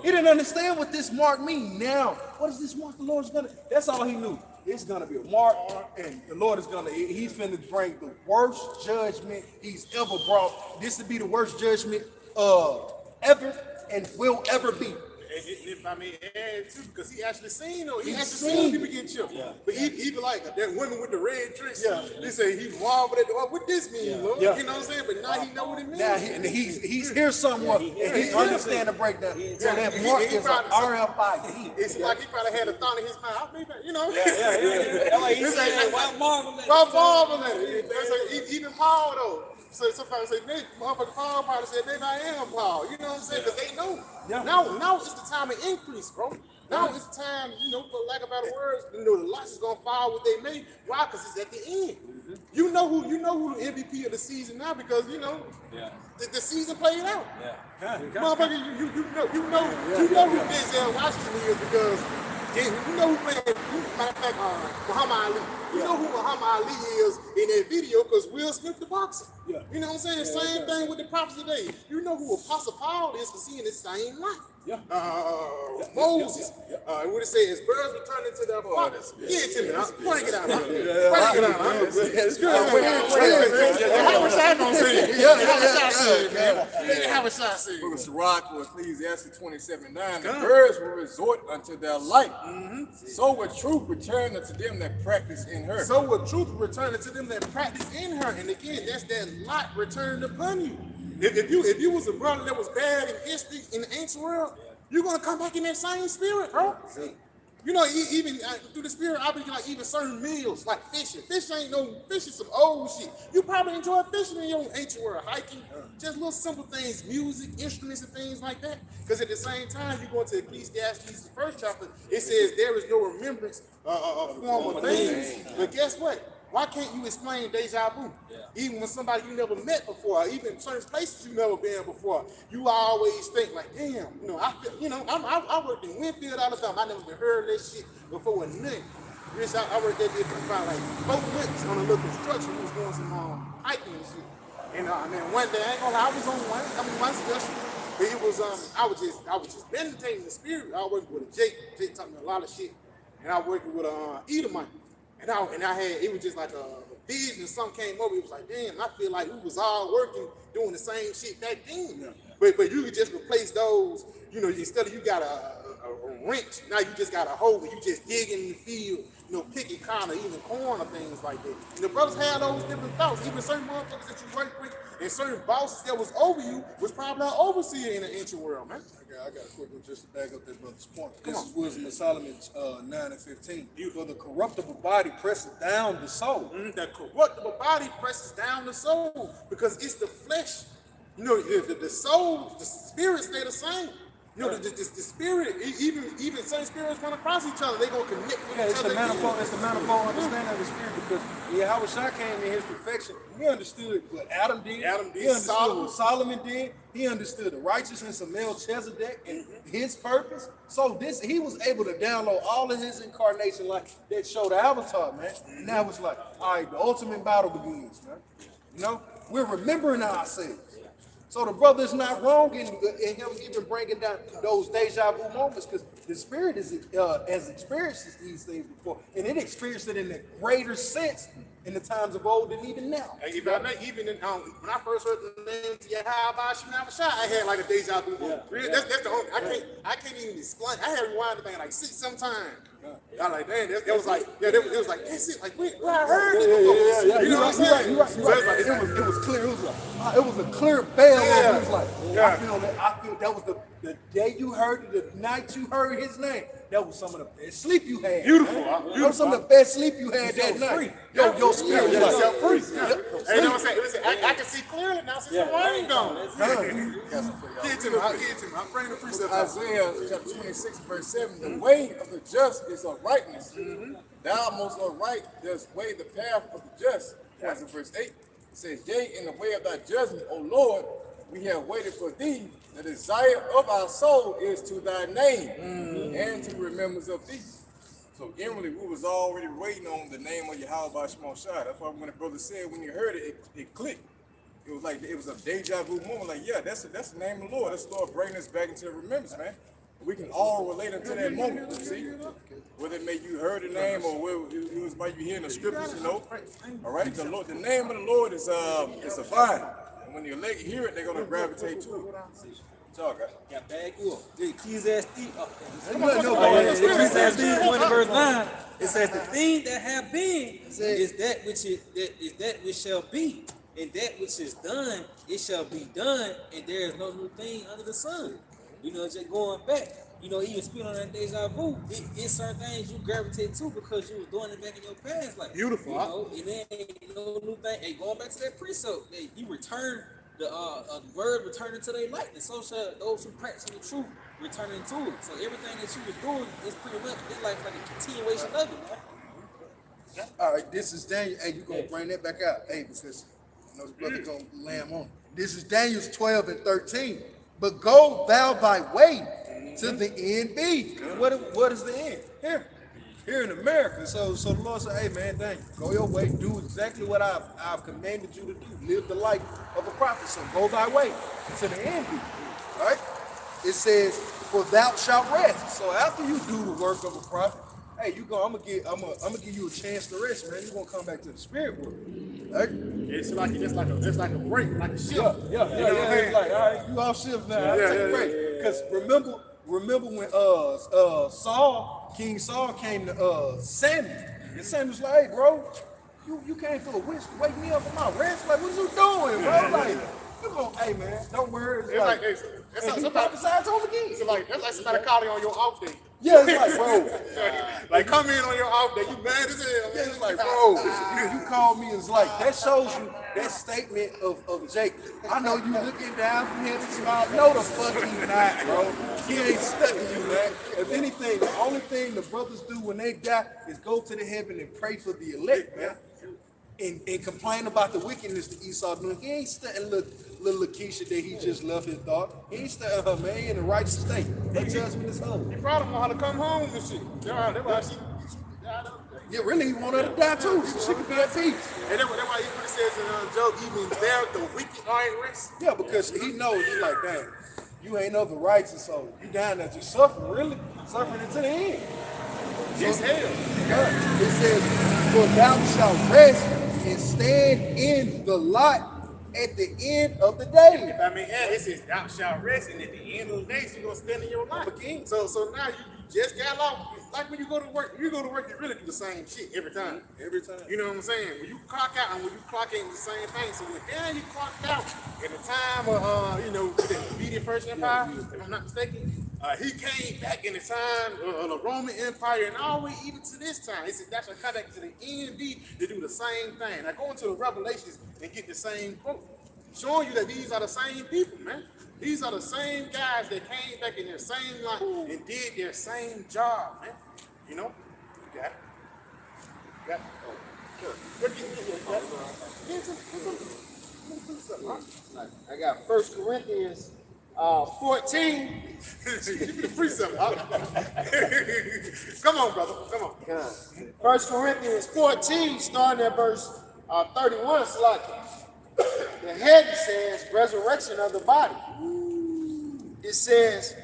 He didn't understand what this mark means. Now, what is this mark the Lord's gonna? That's all he knew. It's gonna be a mark, and the Lord is he's finna bring the worst judgment he's ever brought. This would be the worst judgment ever and will ever be. If I may add too, because he actually seen people get killed. Yeah. But he be like that woman with the red dress. Yeah. They say he marveled at what this mean, Lord. Yeah. You know what I'm saying? But now he know what it means. Now he's here somewhere, and he understand the breakdown. So that mark he is an probably- RFID. It's like he probably had a thought in his mind. I think that, you know. That's why he said, "Why marvel at Why it?" marvel at it? Even Paul though. So somebody say, motherfucker Paul probably said, maybe I am Paul. You know what I'm saying? Because they know. Yeah. Now it's the time of increase, bro. Now it's the time, for lack of better words, the lots is gonna follow what they made. Why? Because it's at the end. You know who the MVP of the season now because the season played out. Motherfucker, you know who Denzel Washington is because Yeah, you know who played, matter of fact, Muhammad Ali. You know who Muhammad Ali is in that video because Will Smith the boxer. Yeah. You know what I'm saying? Same thing with the prophets today. You know who Apostle Paul is because he in the same light. Yeah. Moses. What it says, birds returning to their fathers. Give it to me. Bring it out. Bring it out. How was I gonna say it? How was I say it, man? How was I say it? Book of Sirach or Ecclesiastes 27:9. The birds will resort unto their light. So will truth return unto them that practice in her. So will truth return to them that practice in her. And again, that's that light returned upon you. If you was a brother that was bad in history in the ancient world, you're gonna come back in that same spirit, bro. You know, even through the spirit, I be like even certain meals like fishing. Fish is some old shit. You probably enjoy fishing in your ancient world, hiking, just little simple things, music, instruments, and things like that. Because at the same time, you go into Ecclesiastes, the first chapter, it says there is no remembrance of former things. But guess what? Why can't you explain deja vu? Even when somebody you never met before, even certain places you never been before, you always think like, damn, I worked in Winfield all the time. I never even heard that shit before with nothing. I worked there for about like 4 months on a little construction. We was doing some hiking and shit. And then one day, I ain't gonna lie, I was on one special. But it was I was just meditating in the spirit. I was working with a Jake taught me a lot of shit. And I worked with Edomite. And I had, it was just like a vision, something came over, it was like, damn, I feel like we was all working, doing the same shit back then. Yeah. But you could just replace those, instead of you got a wrench, now you just got a hoe and you just dig in the field, picking kind of even corn or things like that. And the brothers had those different thoughts, even certain motherfuckers that you work with and certain bosses that was over you was probably an overseer in the ancient world, man. I got a quick one just to back up that brother's point. This is Wisdom of Solomon 9:15. For the corruptible body presses down the soul. The corruptible body presses down the soul because it's the flesh. The soul, the spirit stay the same. The spirit, even certain spirits run across each other. They gonna connect with each other. It's the manifold understanding of the spirit because Yahweh came in his perfection. He understood what Adam did. He understood what Solomon did. He understood the righteousness of Melchizedek and his purpose. So he was able to download all of his incarnation like that showed the avatar, man. And now it's like, all right, the ultimate battle begins, man. We're remembering ourselves. So the brother's not wrong in him even bringing down those deja vu moments because the spirit has experienced these things before, and it experienced it in a greater sense in the times of old than even now. Even when I first heard the name Yahweh, I had like a deja vu moment. Yeah. That's the only, I can't even explain. I had to rewind the thing like 6-7 times. I like, man, it was like, that's it. Like, where I heard it before. You know what I'm saying? You're right. It was clear. It was a clear veil. It was like, I feel that was the day you heard it, the night you heard his name. That was some of the best sleep you had. Beautiful. That was some of the best sleep you had that night. Your spirit was set free. You know what I'm saying? Listen, I can see clearly now since the rain gone. Get it to me. I'm bringing the precept. Isaiah chapter 26, verse 7. The way of the just is uprightness. Thou most upright dost weigh the path of the just. That's in verse 8. It says, yea, in the way of thy judgment, O Lord, we have waited for thee. The desire of our soul is to thy name and to remembrance of thee. So inwardly, we was already waiting on the name of Yahweh Shemon Shai. That's why when the brother said, when you heard it, it clicked. It was like, it was a deja vu moment. Like, yeah, that's the name of the Lord. That's the Lord bringing us back into the remembrance, man. We can all relate unto that moment, see? Whether it may you heard the name or whether it was by you hearing the scriptures, All right, the name of the Lord is a vine. When the elect hear it, they're going to gravitate to it. Got bag you up. The Ecclesiastes 1 verse 9, it says the thing that have been is that which shall be, and that which is done, it shall be done, and there is no new thing under the sun. Just going back, even speaking on that deja vu, it's certain things you gravitate to because you was doing it back in your past life. Beautiful. And then ain't no new thing. Hey, going back to that precept, you return the word returning to their light, and so shall those who practice the truth returning to it. So everything that you was doing is pretty much like a continuation of it, man. All right, this is Daniel. Hey, you gonna bring that back out? Hey, because the brother gonna lamb on it. This is Daniel 12:13. But go thou thy way, to the end be. What is the end? Here in America. So the Lord said, hey man, thank you. Go your way, do exactly what I've commanded you to do. Live the life of a prophet. So go thy way to the end be. Right? It says, for thou shalt rest. So after you do the work of a prophet, hey, I'm gonna give you a chance to rest, man. You're gonna come back to the spirit world. Right? It's like a break, like a shift. Yeah. It's like, all right, you off shift now. Take a break. Because remember when King Saul came to Samuel, and Samuel's like, hey, bro, you came through a witch to wake me up from my rest. Like, what you doing, bro? Like, you gonna, hey man, don't worry. It's like, prophesied over again. It's like that's like somebody calling on your off day. Yeah, it's like, bro. Like come in on your off day, you mad as hell. Yeah, it's like, bro, you called me, it's like, that shows you that statement of Jacob. I know you looking down from heaven, smile. No, the fuck he not, bro. He ain't studying you, man. If anything, the only thing the brothers do when they die is go to the heaven and pray for the elect, man. And complain about the wickedness that Esau doing. He ain't studying little Lakeisha that he just left his dog. He ain't studying her, man. He in the righteous state. That judgment is holy. He probably want her to come home and shit. That's why she Yeah, really, he want her to die too, so she can be at peace. and that's why he really says in Job, even there the wicked are at rest. Yeah, because he knows, he's like, damn, you ain't of the righteous, so you down there just suffering, really? Suffering until the end. It's hell. Yeah. It says, for thou shalt rest and stand in the lot at the end of the day. If I mean, it says thou shalt rest, and at the end of the day, you're gonna spend in your life again. So now you just got off. Like when you go to work, you really do the same shit every time. Every time. You know what I'm saying? When you clock out and when you clock in, the same thing. So when you clocked out at the time of the Median Persian Empire, if I'm not mistaken, he came back in the time of the Roman Empire and all the way even to this time. He said that's a contact to the NB to do the same thing. Now go into the Revelations and get the same quote, showing you that these are the same people, man. These are the same guys that came back in their same life and did their same job, man. You know? You got it. You got it. I got 1 Corinthians 14. Give me the precept. Come on, brother. Come on. 1 Corinthians 14, starting at verse 31, it's like the head says resurrection of the body. It says,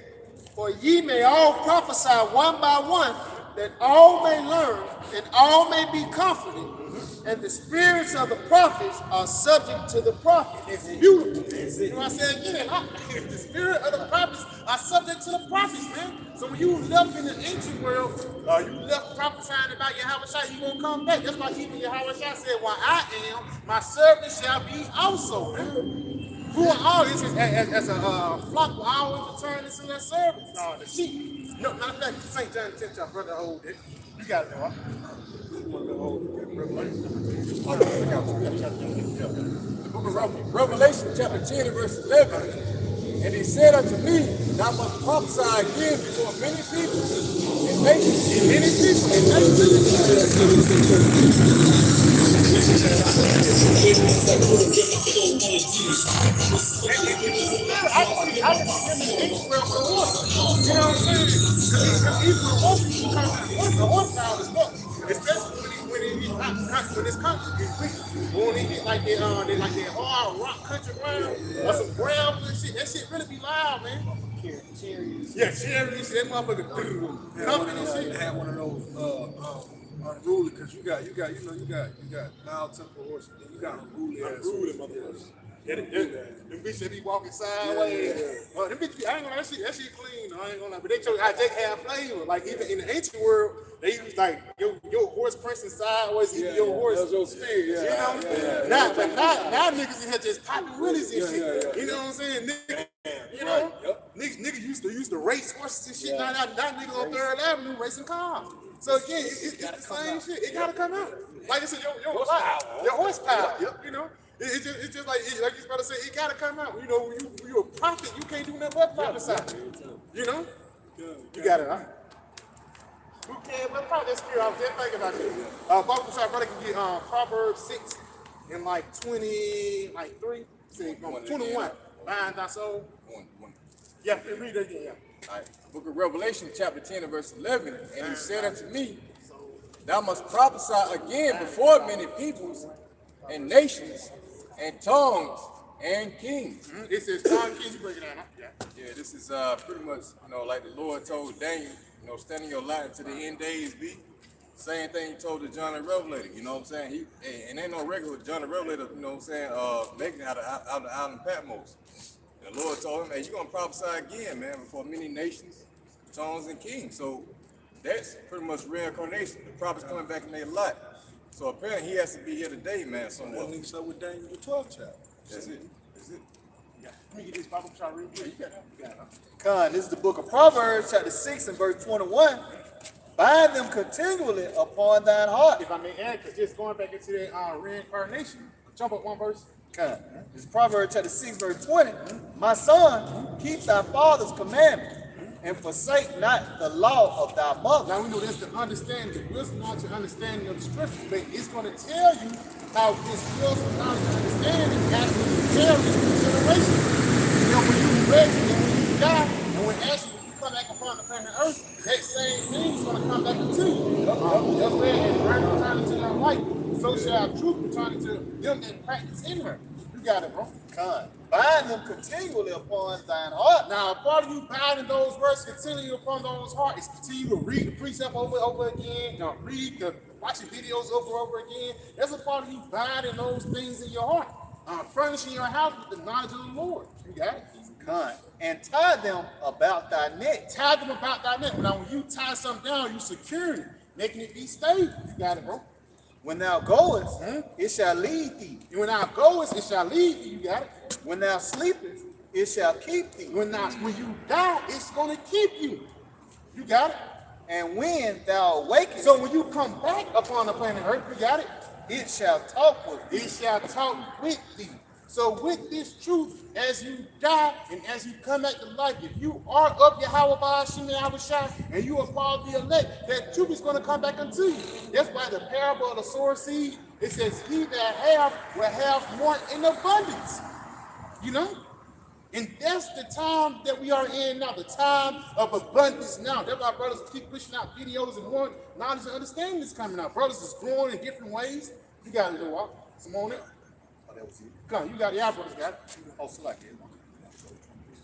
for ye may all prophesy one by one, that all may learn and all may be comforted. And the spirits of the prophets are subject to the prophets. It's beautiful. You know what I said again? The spirit of the prophets are subject to the prophets, man. So when you left in the ancient world, you left prophesying about Yahweh, you won't come back. That's why even Yahweh said, while I am, my servant shall be also, man. Who are all this as a flock will always return into their servants, the sheep. No, matter of fact, St. John 10 chapter, brother, hold it. You got it, though. Revelation chapter 10 and verse 11. And he said unto me, thou must prophesy again before many people and nations, and many people and I just see him in the Israel for the horse. You know what I'm saying? Because even the horse can come the horsepower is fuck. Especially when this country is weak. When they get like that hard rock country ground or some gravel and shit, that shit really be loud, man. Yeah, chariots, that motherfucker thumping and shit. had one of those unruly, because you got mild temper horses, then you got unruly motherfuckers. Yeah, them bitches that be walking sideways. Them bitches, I ain't gonna lie, that shit clean. I ain't gonna lie, but they show how they have flavor. Like even in the ancient world, they use like your horse prancing sideways, even your horse. That's your speed, You know? Now niggas in here just popping willies and shit. You know what I'm saying? Niggas used to race horses and shit. Now niggas on 3rd Avenue racing cars. So again, it's the same shit. It gotta come out. Like I said, your horsepower. You know? It's just like your brother said, it gotta come out. You know, when you're a prophet, you can't do nothing but prophesy. You know? You got it, huh? Who can? What part of that spirit? I was just thinking about this. Both brother can get Proverbs 6 and like 20, like 3. Say 21. Bind thy soul. Yeah, read that again. Yeah. All right, Book of Revelation, chapter 10 and verse 11, and he said unto me, thou must prophesy again before many peoples and nations and tongues and kings. It says, Tom Kings, you break it down. Huh? Yeah. Yeah, this is pretty much, like the Lord told Daniel, stand in your light until the end days be. Same thing he told the John the Revelator, you know what I'm saying? And ain't no regular John the Revelator, you know what I'm saying, making out of the island Patmos. And the Lord told him, hey, you're going to prophesy again, man, before many nations, tongues, and kings. So that's pretty much reincarnation. The prophets coming back in their light. So apparently he has to be here today, man, somewhere. That links up with Daniel the 12th chapter. That's it. That's it. Let me get this Bible try to read. Yeah, you got it. You got it. Con, this is the book of Proverbs, chapter 6 and verse 21. Bind them continually upon thine heart. If I may add, because just going back into that reincarnation, jump up one verse. Con, this is Proverbs chapter 6, verse 20. My son, keep thy father's commandment and forsake not the law of thy mother. Now we know that's the understanding, the wisdom knowledge and understanding of the scriptures, but it's going to tell you how this wisdom knowledge and understanding actually carries through generations. When you rest and when you die, and when actually you come back upon the planet Earth, that same thing is going to come back into you. Just where it's right on time into your light, so shall truth return to them that practice in her. You got it, bro. Con, bind them continually upon thine heart. Now, a part of you binding those words continually upon those hearts is continue to read the precept over again, watching videos over again. That's a part of you binding those things in your heart. Furnishing your house with the knowledge of the Lord. You got it? Con, and tie them about thy neck. Tie them about thy neck. Now, when you tie something down, you secure it, making it be stable. You got it, bro. When thou goest, it shall lead thee. And when thou goest, it shall lead thee. You got it? When thou sleepest, it shall keep thee. When you die, it's going to keep you. You got it? And when thou awakest, So when you come back upon the planet Earth, you got it? it shall talk with thee. It shall talk with thee. So with this truth, as you die and as you come back to life, if you are of Yahweh Ba'ashim Yahushua and you are part of the elect, that truth is going to come back unto you. That's why the parable of the sower seed, it says, he that have will have more in abundance. You know? And that's the time that we are in now, the time of abundance now. That's why brothers keep pushing out videos and more knowledge and understanding is coming out. Brothers is growing in different ways. You got it, walk. Some on it. Oh, that was it. Come, you got it. Y'all brothers got it. Oh, select it.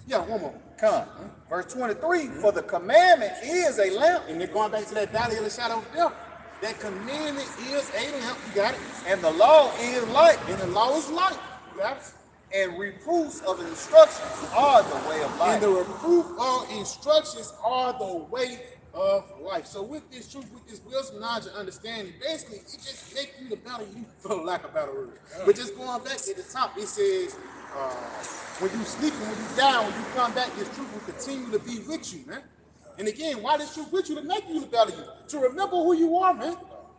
Yeah, one more. Come. Verse 23, for the commandment is a lamp, And they're going back to that valley of the shadow of death. That commandment is a lamp. You got it. and the law is light, And the law is light. You got it. and reproofs of instructions are the way of And life. the reproof of instructions are the way of life. So with this truth, with this wisdom, knowledge, and understanding, basically, it just makes you the better you, for lack of a better word. But just going back at the top, it says, when you sleep and when you die, when you come back, this truth will continue to be with you, man. And again, why this truth with you? To make you the better you. To remember who you are, man.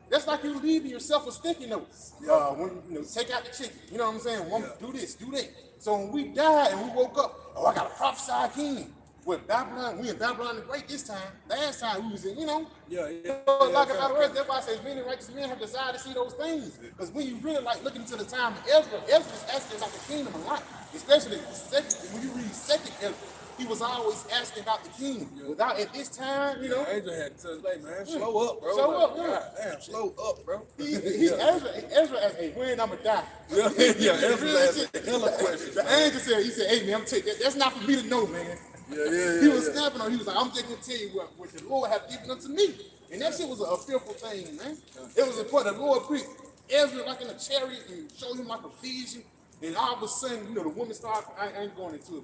That's like you leaving yourself a sticky note. When you take out the chicken, you know what I'm saying? Do this, do that. So when we died and we woke up, I gotta prophesy again. With Babylon, we in Babylon the Great this time. Last time we was in, like about the rest. That's why I say many righteous men have desired to see those things. Because when you really like looking into the time of Ezra, Ezra's asking about the kingdom a lot. Especially when you read second Ezra, he was always asking about the kingdom. Without at this time, Angel had to tell us, like, man, slow up, bro. Slow up, yeah. God damn, slow up, bro. Ezra asked, hey, when I'm gonna die? Ezra asked a hell of questions. The angel said, he said, hey man, I'm taking that. That's not for me to know, man. He was snapping on. He was like, I'm just gonna tell you what the Lord have given unto me. And that shit was a fearful thing, man. It was a point the Lord preached Ezra like in a chariot and showed him like a vision. And all of a sudden, the woman started, I ain't going into it,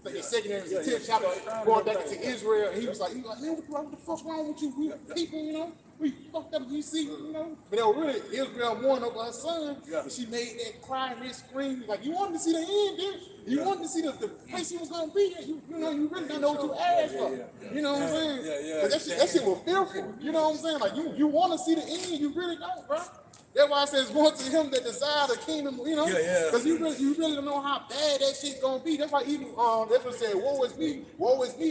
but like the second and 10th chapter, going back into Israel, and he was like, man, what the fuck's wrong with you? We people, we fucked up, you see, But they were really, Israel mourned over her son, and she made that cry and that scream, like, you wanted to see the end, didn't you? You wanted to see the place he was going to be at. You really didn't know what you asked for. You know what I'm saying? But that shit was fearful. You know what I'm saying? Like, you want to see the end, you really don't, bro. That's why I says, "One to him that desire the kingdom," because you really don't know how bad that shit's gonna be. That's why even that's what said, woe is me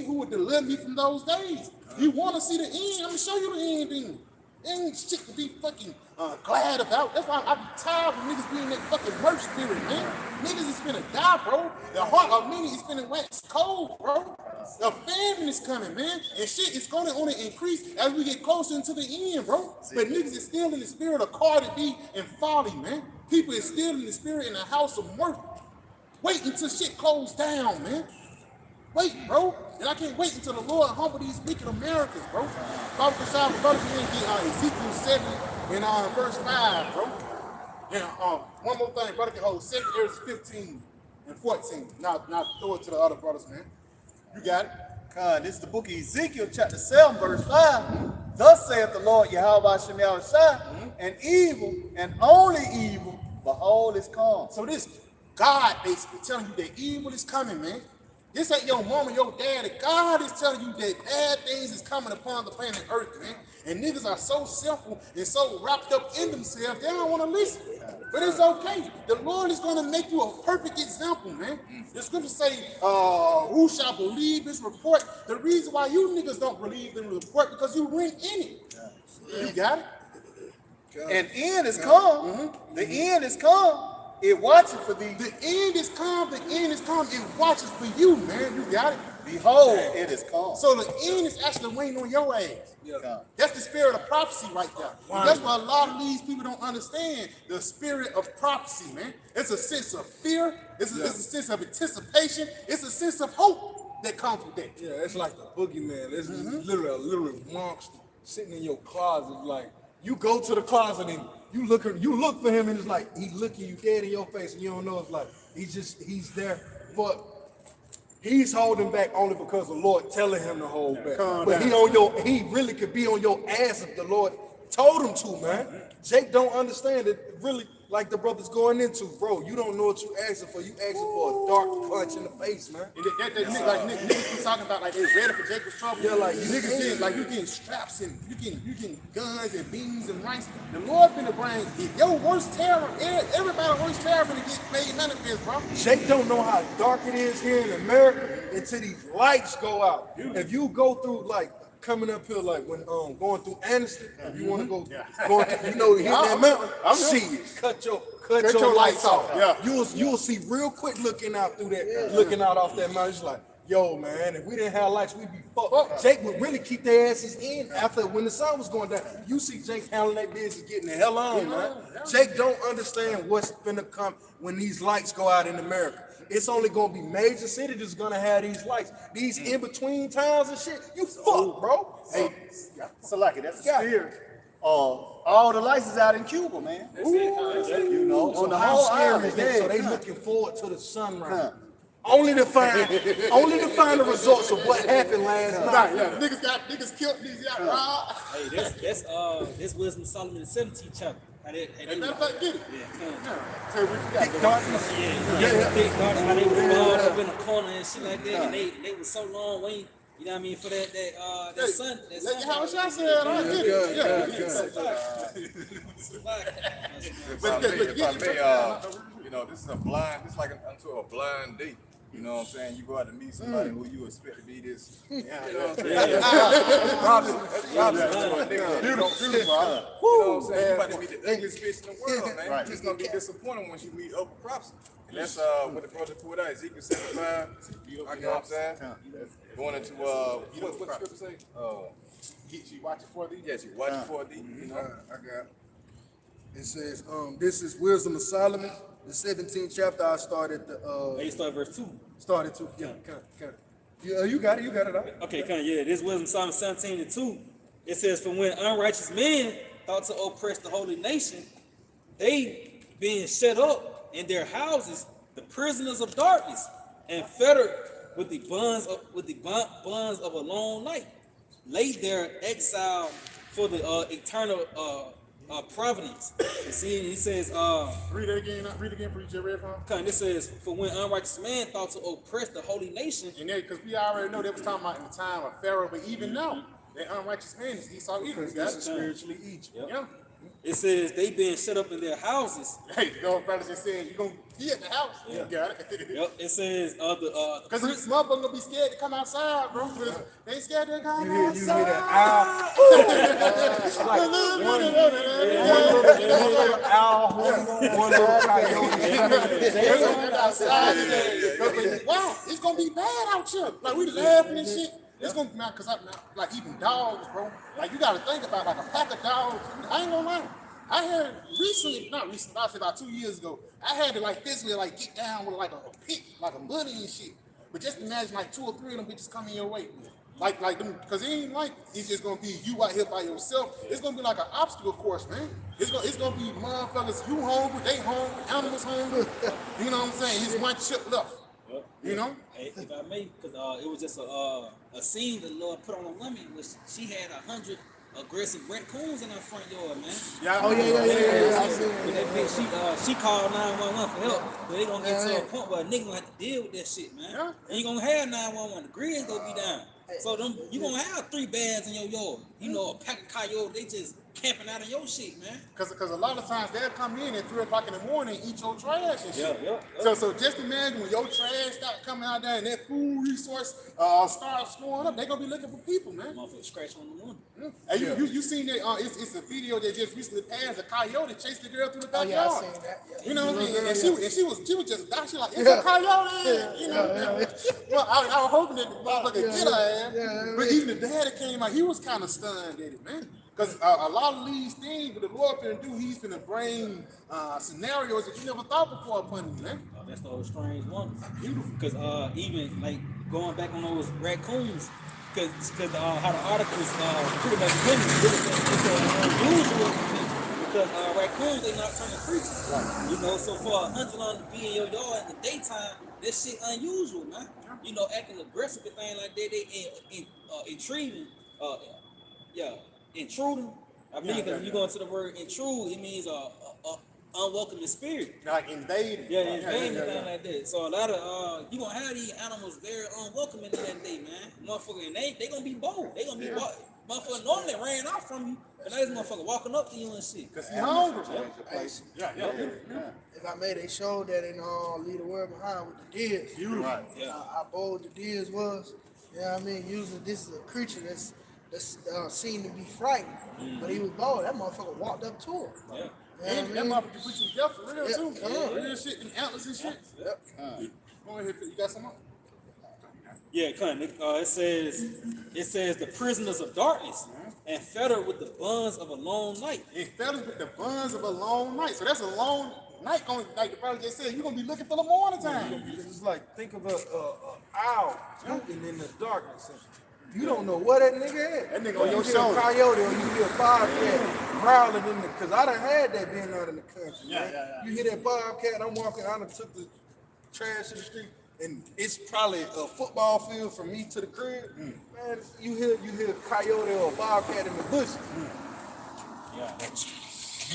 who would deliver me from those days. You want to see the end? I'm gonna show you the ending. Ain't shit to be fucking glad about. That's why I be tired of niggas being that fucking work spirit, man. Niggas is finna die, bro. The heart of many is finna wax cold, bro. A famine is coming, man. And shit is going to only increase as we get closer into the end, bro. But niggas is still in the spirit of Cardi B and folly, man. People is still in the spirit in the house of mirth. Wait until shit closed down, man. Wait, bro. And I can't wait until the Lord humble these wicked Americans, bro. Father Kashaw, brother, we didn't get Ezekiel 7 and verse 5, bro. And one more thing, brother can hold 2 Ezra 15 and 14. Now throw it to the other brothers, man. You got it. God, this is the book of Ezekiel, chapter 7, verse 5. Thus saith the Lord Yahweh Shem Yahushua, and evil, and only evil, behold, is come. So this God basically telling you that evil is coming, man. This ain't your mama, your daddy. God is telling you that bad things is coming upon the planet Earth, man. And niggas are so simple and so wrapped up in themselves, they don't want to listen. But it's okay. The Lord is going to make you a perfect example, man. The scriptures say, who shall believe his report? The reason why you niggas don't believe in the report because you went in it. You got it? And end is come. The end is come. It watching for thee. The end is come. The end is come. It watches for you, man. You got it? Behold, it is come. So the end is actually waiting on your ass. Yeah. That's the spirit of prophecy right there. That's what a lot of these people don't understand. The spirit of prophecy, man. It's a sense of fear. It's a sense of anticipation. It's a sense of hope that comes with that. Yeah, it's like the boogeyman. It's literally a literal monster sitting in your closet. Like you go to the closet and you look for him, and it's like he looking you dead in your face, and you don't know. It's like he's there, but he's holding back only because the Lord telling him to hold back. But he really could be on your ass if the Lord told him to, man. Jake don't understand it. Really, like the brother's going into, bro. You don't know what you asking for. You asking for a dark punch in the face, man. And niggas be talking about like they ready for Jacob's trouble. Yeah, like niggas getting like you getting straps and you getting guns and beans and rice. The Lord finna bring your worst terror. Everybody's worst terror finna get made manifest, bro. Jake don't know how dark it is here in America until these lights go out. If you go through like coming up here, like when going through Anniston, if you want to go through, hit that mountain, cut your lights off. Yeah. You'll see real quick looking out through that, looking out off that mountain. It's like, yo, man, if we didn't have lights, we'd be fucked. Jake would really keep their asses in after when the sun was going down. You see Jake handling that business, getting the hell on, man. Jake don't understand what's finna come when these lights go out in America. It's only gonna be major cities that's gonna have these lights. These in between towns and shit, you fuck, bro. Hey, Salaki, that's the spirit. All the lights is out in Cuba, man. You know, So on the how whole scary island. is that? So they looking forward to the sunrise. Only to find the results of what happened last night. Yeah, niggas killed, niggas got robbed. Hey, this Wisdom of Solomon, the 17th chapter. How they Matter of fact, get it. Thick darkness. Thick darkness, how they was balled up in the corner and shit like that, and they was so long waiting. You know what I mean? For that sun. Like how I said, I get it. If I may, this is it's like unto a blind date. You know what I'm saying? You go out to meet somebody who you expect to be this. You know what I'm saying? Probably beautiful. You know what I'm saying? You about to meet the ugliest bitch in the world, man. You're just gonna be disappointed once you meet upper props. And that's what the brother put out, Ezekiel 75. You know what I'm saying? Going into what the scripture say? You watch it for thee? Yes, you watch it for thee. You know? I got it. It says, this is Wisdom of Solomon, the 17th chapter. I started Hey, start verse 2. started to you got it out. Okay, this Wisdom Solomon 17 and 2. It says, for when unrighteous men thought to oppress the holy nation, they being shut up in their houses, the prisoners of darkness, and fettered with the bonds of a long night, laid their exile for the eternal providence. You see, he says, Read it again for you, just read from. it says, for when unrighteous man thought to oppress the holy nation. And then, because we already know they was talking about in the time of Pharaoh, but even now, that unrighteous man is Esau Edom. This is spiritually Egypt. Yeah. It says they been shut up in their houses. Hey, the old brother just said, you gonna be at the house. Yeah. You got it. Yep. It says the Because these motherfuckers gonna be scared to come outside, bro. They ain't scared to come You hear outside. that owl? Like one little owl, one little coyote. Wow, it's gonna be bad out here. Like we laughing and shit. It's gonna be cause like even dogs, bro. Like you gotta think about like a pack of dogs. I ain't gonna lie. I had not recently, I said about 2 years ago, I had to like physically like get down with like a pit, like a buddy and shit. But just imagine like 2 or 3 of them bitches coming your way. Like them, cause it ain't like it's just gonna be you out here by yourself. It's gonna be like an obstacle course, man. It's gonna be motherfuckers, you hungry, they hungry, animals hungry. You know what I'm saying? It's one chip left. You know? Hey, if I may, because it was just a scene the Lord put on a woman, which she had 100 aggressive raccoons in her front yard, man. Yeah. Oh yeah. I see With that bitch, she called 911 for help, but they gonna get to Yeah. a point where a nigga gonna have to deal with that shit, man. Yeah. And you gonna have 911. The grid's gonna be down. So them, you gonna have 3 bands in your yard. You know, a pack of coyotes, they just camping out of your shit, man. Cause a lot of times they'll come in at 3 o'clock in the morning and eat your trash and shit. Yeah. So just imagine when your trash start coming out there and that food resource starts going up, they gonna be looking for people, man. Motherfucker scratch on the window. Hey, you seen that? It's a video that just recently passed. A coyote chased the girl through the Oh yeah, I backyard. seen that. Yeah. You know what I mean? And she was just dying. She like, it's a coyote. You know. Well, I was hoping that the motherfucker get her ass. Yeah. But even the dad that came out, he was kind of stunned at it, man. Because a lot of these things, what the Lord finna do, he's finna bring scenarios that you never thought before upon you, man. That's those strange ones. Beautiful. Because even like going back on those raccoons, because how the article is pretty much written, it's unusual because raccoons they nocturnal creatures. Right. You know, so for 100 of them to be in your yard in the daytime, this shit unusual, man. You know, acting aggressive and things like that, they intriguing. Intruding. I mean, because you go into the word intrude, it means unwelcoming spirit. Like invading. Yeah, invading and things like that. So a lot of you gonna have these animals very unwelcoming in that day, man. Motherfucker, and they gonna be bold. They gonna be motherfucker normally ran off from you, but now this motherfucker walking up to you and shit. Cause he's hungry. Yeah. If I may, they showed that in Leave the World Behind with the deers. Beautiful. Right. How bold the deers was. You know what I mean? Usually this is a creature that's seen to be frightened, but he was bold. That motherfucker walked up to him. Yeah. You know And what I that mean? motherfucker put you together for real too. Yeah. Real shit and antlers and shit. Yep. Go ahead, you got some more? Yeah, it says the prisoners of darkness and fettered with the bonds of a long night. It fellas with the bonds of a long night. So that's a long night going, like the brother just said, you're gonna be looking for the morning time. It's like, think of a owl hooting in the darkness. You don't know what that nigga is. That nigga on your You hear shoulder. a coyote or you hear a bobcat growling in the, cause I done had that being out in the country, man. You hear that bobcat, I'm walking, I done took the trash to the street, and it's probably a football field from me to the crib. Man, you hear a coyote or a bobcat in the bush.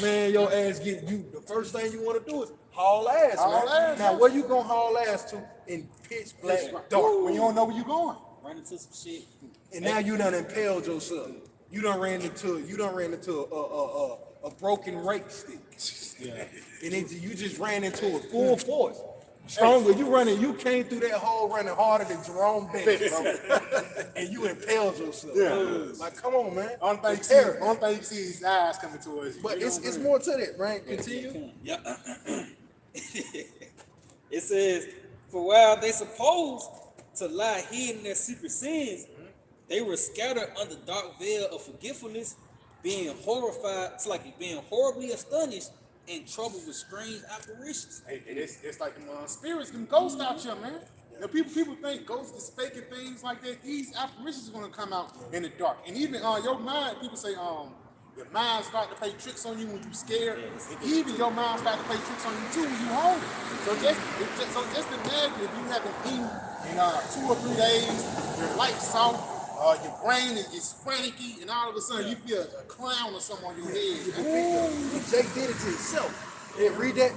Man, your ass get you. The first thing you want to do is haul ass, Haul man. ass, Now, man. where you gonna haul ass to in pitch black dark? When you don't know where you going. Run into some shit. And now you done impaled yourself. You done ran into a broken rake stick. Yeah. And you just ran into it full force. Stronger, you came through that hole running harder than Jerome Bettis, bro. And you impaled yourself. Yeah. Like, come on, man. Only thing you see is his eyes coming towards you. But You it's know, more to that, right? Continue. Yeah. It says, for while they supposed to lie hid in their secret sins, they were scattered under dark veil of forgetfulness, being horrified, it's like being horribly astonished and troubled with strange apparitions. Hey, it's like them spirits, them ghosts out here, man. Now, people think ghosts is faking things like that. These apparitions are gonna come out in the dark. And even your mind, people say your mind start to play tricks on you when you scared. And even your mind start to play tricks on you too when you hungry. So just imagine if you haven't eaten in 2 or 3 days, your lights off, your brain is frantic, and all of a sudden you feel a clown or something on your head. Jake did it to himself. Yeah, read it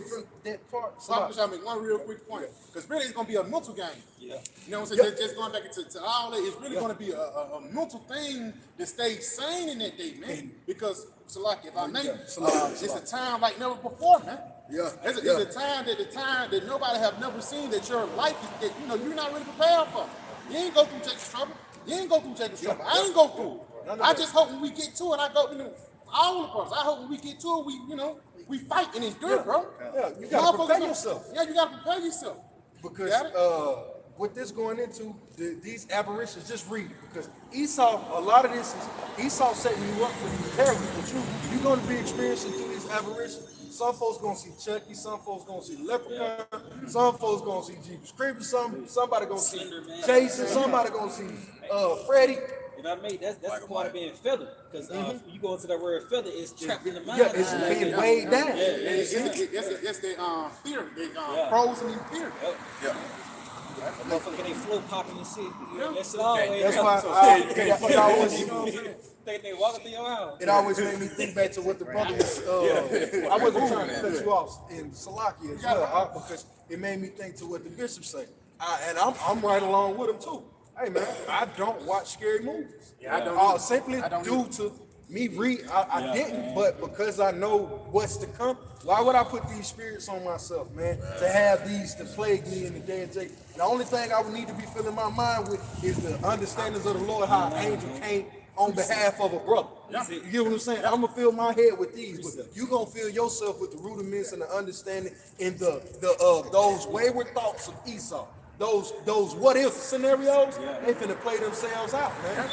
from that part. So I'm just trying to make one real quick point. Because really it's going to be a mental game. Yeah. You know what I'm saying? Just going back to all that, it's really going to be a mental thing to stay sane in that day, man. Because, so like, if I may, it's a time like never before, man. Yeah. It's a time that nobody have never seen that your life is, that, you know, you're not really prepared for. You ain't go through Jacob's trouble. You ain't go through Jacob's trouble. I ain't go through it. I just hope when we get to it, I go, you know, all of us. I hope when we get to it, we, you know, we fight and endure, bro. Yeah, you gotta Motherfuckers prepare don't- yourself. Yeah, you gotta prepare yourself. Because Got it? with this going into these aberrations, just read it. Because Esau, a lot of this is Esau setting you up for these characters, but you're going to be experiencing through these aberrations. Some folks gonna see Chucky, some folks gonna see Leprechaun, some folks gonna see Jeepers Creepers, somebody gonna see Slender Man. Jason, somebody gonna see Freddy. If I made that's a part of being feathered, because you go into that word feather, it's trapped in the mind. Yeah, it's being weighed down. It's that fear, that frozen in fear. Yeah. Motherfucker, they flow popping and shit. That shit always. That's why it always, You know what I'm saying? Think they walking through your house. it always made me think back to what the brother was. I wasn't trying to cut you off in Salakia as well, because it made me think to what the bishop say, and I'm right along with him too. Hey man, I don't watch scary movies. Yeah, I don't. Simply I don't due to me read. I didn't, but because I know what's to come. Why would I put these spirits on myself, man? To have these to plague me in the day of Jacob. The only thing I would need to be filling my mind with is the understandings of the Lord, how an angel came on behalf of a brother. You get what I'm saying? I'm gonna fill my head with these, but you gonna fill yourself with the rudiments and the understanding and those wayward thoughts of Esau. Those what if scenarios, they finna play themselves out, man.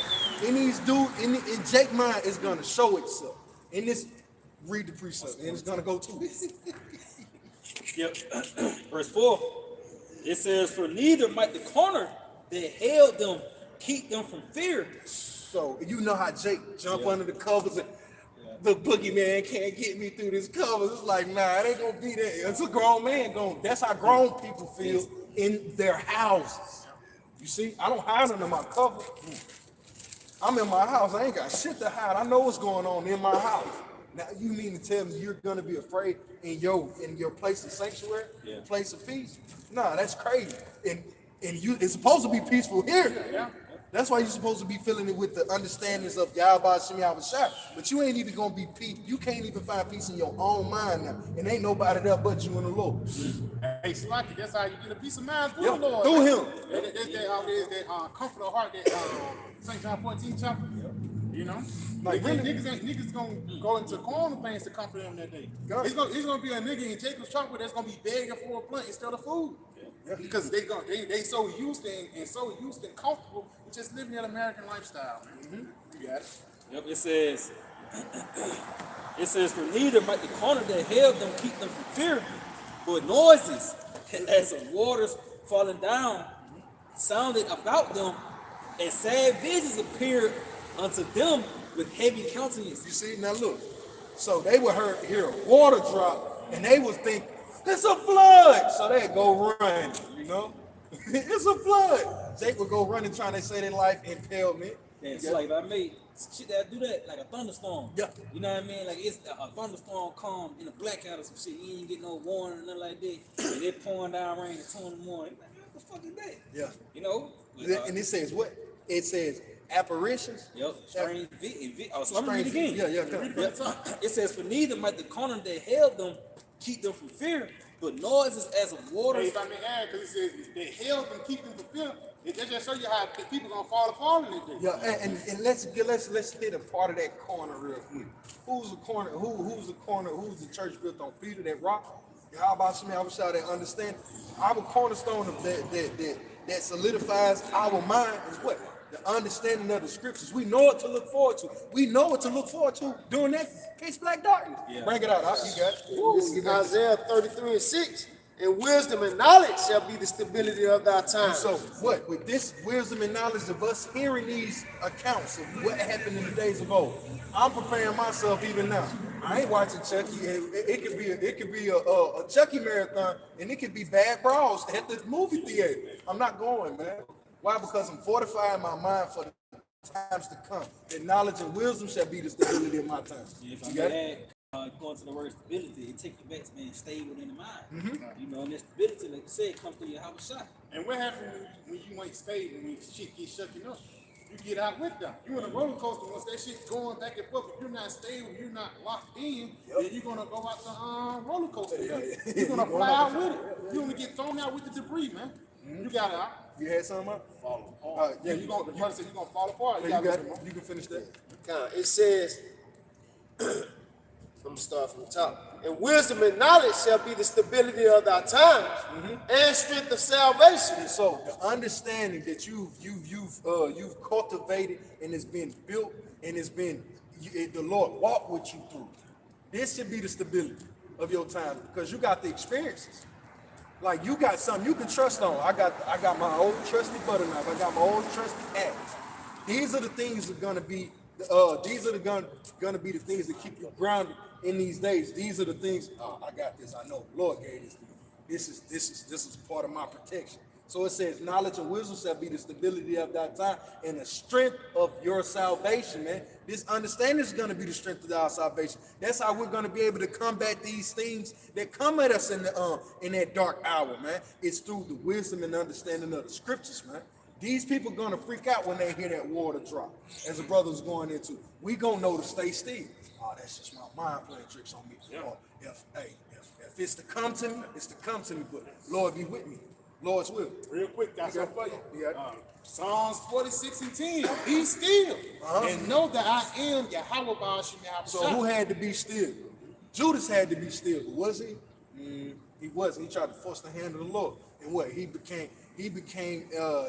In these in Jake's mind is gonna show itself. In this, read the precept, and it's gonna go to it. Yep. Verse 4. It says, "For neither might the corner that held them keep them from fear." So you know how Jake jump under the covers and the boogeyman can't get me through this covers. It's like, nah, it ain't gonna be that. It's a grown man going. That's how grown people feel in their houses. You see, I don't hide under my cover. I'm in my house. I ain't got shit to hide. I know what's going on in my house. Now you mean to tell me you're gonna be afraid in your place of sanctuary, place of peace? Nah, that's crazy. And it's supposed to be peaceful here. That's why you're supposed to be filling it with the understandings of Yahweh Shem Yahushua. But you ain't even gonna be peace. You can't even find peace in your own mind now. And ain't nobody there but you and the Lord. Hey, Slocky, that's how you get a peace of mind through Yeah, the Lord. through him. That's that comfort of heart, that St. John 14 chapter. You know? Like, niggas gonna go into carnal things to comfort him that day. He's gonna be a nigga in Jacob's trouble that's gonna be begging for a blunt instead of food. Because they so used and comfortable with just living that American lifestyle, man. You got it. Yep. It says, "For neither might the corner that held them keep them from fear, but noises as of waters falling down sounded about them, and sad visions appeared unto them with heavy countenance." You see, now look. So they would hear a water drop, and they would think, it's a flood. So they'd go run, you know? It's a flood. Jake would go running trying to say their life impalement. And it's like, if I made shit that do that, like a thunderstorm. Yeah. You know what I mean? Like, it's a thunderstorm come in a blackout or some shit. You ain't get no warning or nothing like that. And it pouring down rain at 2 in the morning. Like, what the fuck is that? Yeah. You know? And it says what? It says apparitions. Yep. Strange. So I'm Strange. reading again. Yeah, come on. Yep. It says, "For neither might the corner that held them keep them from fear, but noises as of water." Hey, if I may add, because it says they held them, keep them from fear. That just show you how people gonna fall apart in this day. Yeah, and let's hit a part of that corner real quick. Who's the corner? Who's the church built on Peter, that rock? How about some Yahushua that understand? Our cornerstone of that solidifies our mind is what? The understanding of the scriptures. We know what to look forward to. We know what to look forward to during that pitch black darkness. Yeah. Bring it out. You got it. This is Isaiah 33:6. And wisdom and knowledge shall be the stability of thy time. So what? With this wisdom and knowledge of us hearing these accounts of what happened in the days of old, I'm preparing myself even now. I ain't watching Chucky. It could be a Chucky marathon, and it could be bad brawls at the movie theater. I'm not going, man. Why? Because I'm fortifying my mind for the times to come. That knowledge and wisdom shall be the stability of my time. If I You got may it? add, Going to the word stability, it takes you back to being stable in the mind. You know, and that stability, like you said, comes through your house shot. And what happens when you ain't stable, when shit gets shaking up? You get out with them. You in a roller coaster, once that shit going back and forth, if you're not stable, you're not locked in, then you're gonna go out the roller coaster. You're gonna fly out with it. You're gonna get thrown out with the debris, man. You got it out. You had something up? Fall apart. Yeah, you gonna the said you're gonna fall apart. You got it. You can finish that. It says, I'm gonna start from the top. And wisdom and knowledge shall be the stability of thy times and strength of salvation. And so the understanding that you've cultivated and it's been built and it's been the Lord walked with you through. This should be the stability of your time because you got the experiences. Like you got something you can trust on. I got my old trusty butter knife. I got my old trusty axe. These are the things that are gonna be. Gonna be the things that keep you grounded in these days. These are the things. Oh, I got this. I know the Lord gave this to me. This is part of my protection. So it says, knowledge and wisdom shall be the stability of that time and the strength of your salvation, man. This understanding is going to be the strength of our salvation. That's how we're going to be able to combat these things that come at us in that dark hour, man. It's through the wisdom and understanding of the scriptures, man. These people gonna freak out when they hear that water drop. As the brother's going into, we gonna know to stay still. Oh, that's just my mind playing tricks on me. Or if it's to come to me, it's to come to me. But Lord be with me. Lord's will. Real quick, got something for you. Yeah. Psalms 46 and 10. Be still and know that I am Yahweh Ba'al Shem Yahweh. So who had to be still? Judas had to be still, but was he? He wasn't. He tried to force the hand of the Lord. And what? He became a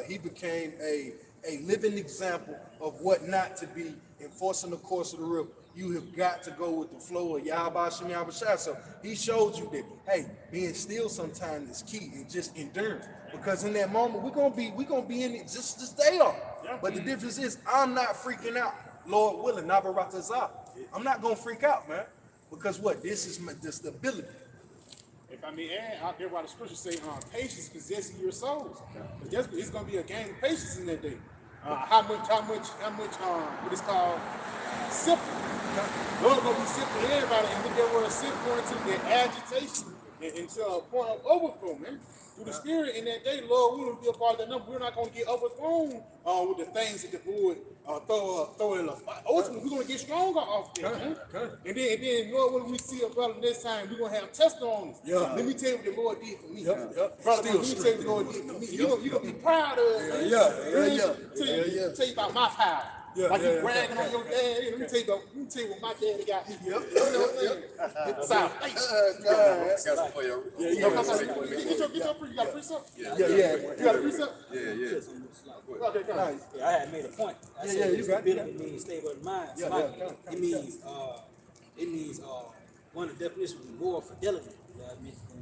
living example of what not to be enforcing the course of the river. You have got to go with the flow of Yahweh Shem Yahweh. So he showed you that, hey, being still sometimes is key and just enduring. Because in that moment, we're gonna be in it just as they are. But the difference is I'm not freaking out. Lord willing, Nabaratazah. I'm not gonna freak out, man. Because what? This is the stability. If I may add, out there why the scriptures say patience possessing your souls. It's gonna be a game of patience in that day. How much what is called sifting. Lord gonna be sifting everybody, and with that word sift going to their agitation into a point of overthrow, man. Through the spirit in that day, Lord, we will be a part of that number. We're not gonna get overthrown with the things that the Lord throw in us. Ultimately, we're gonna get stronger off there, man. And then, Lord, when we see a brother next time, we're gonna have testimonies. Let me tell you what the Lord did for me. Brother, let me tell you what the Lord did for me. You're gonna be proud of it. Tell you about my power. Like you bragging on your dad. Let me tell you what my daddy got me. You know what I'm saying? Salvation. I got some for you. Get your precept. You got a precept? Yeah. You got a precept? Yeah. Okay, go ahead. Yeah, I had made a point. I said you got it. stability means stable in mind. It means one of the definitions of moral fidelity.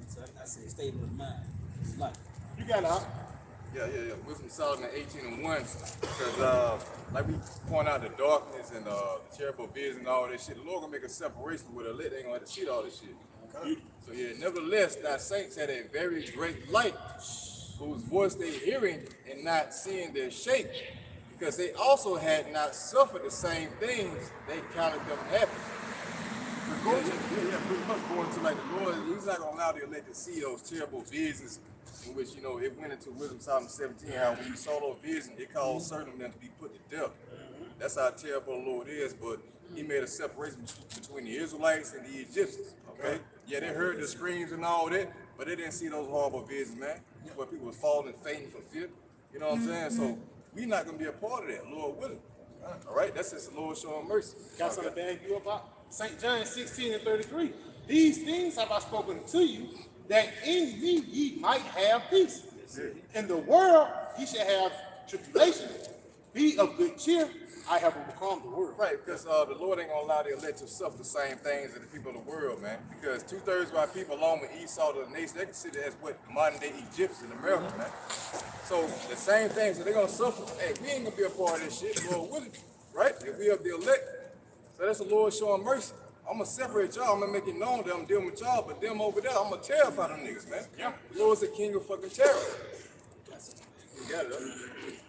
So I said stable in mind. It's like You got it. Yeah. Wisdom Solomon 18 and 1. Because like we point out the darkness and the terrible vision and all this shit, the Lord gonna make a separation with a lit. They ain't gonna have to see all this shit. Okay. So nevertheless, thy saints had a very great light, whose voice they hearing and not seeing their shape, because they also had not suffered the same things they counted them happy. Pretty much going to like the Lord, he's not gonna allow the elect to see those terrible visions in which, it went into Wisdom Solomon 17, how when you saw those visions, it caused certain of them to be put to death. That's how terrible the Lord is, but he made a separation between the Israelites and the Egyptians, okay? Yeah, they heard the screams and all that, but they didn't see those horrible visions, man. Where people was falling, fainting for fear. You know what I'm saying? So we're not gonna be a part of that, Lord willing. All right, that's just the Lord showing mercy. Got something to bag you about? St. John 16 and 33. These things have I spoken to you, that in me ye might have peace. In the world ye shall have tribulation. Be of good cheer. I have overcome the world. Right, because the Lord ain't gonna allow the elect to suffer the same things as the people of the world, man. Because 2/3 of our people, along with Esau, the nation, they consider as what modern day Egyptians in America, man. So the same things that they're gonna suffer. Hey, we ain't gonna be a part of this shit, Lord willing, right? If we are the elect, so that's the Lord showing mercy. I'm gonna separate y'all. I'm gonna make it known that I'm dealing with y'all, but them over there, I'm gonna terrify them niggas, man. Yeah, the Lord's the king of fucking terror. You got it.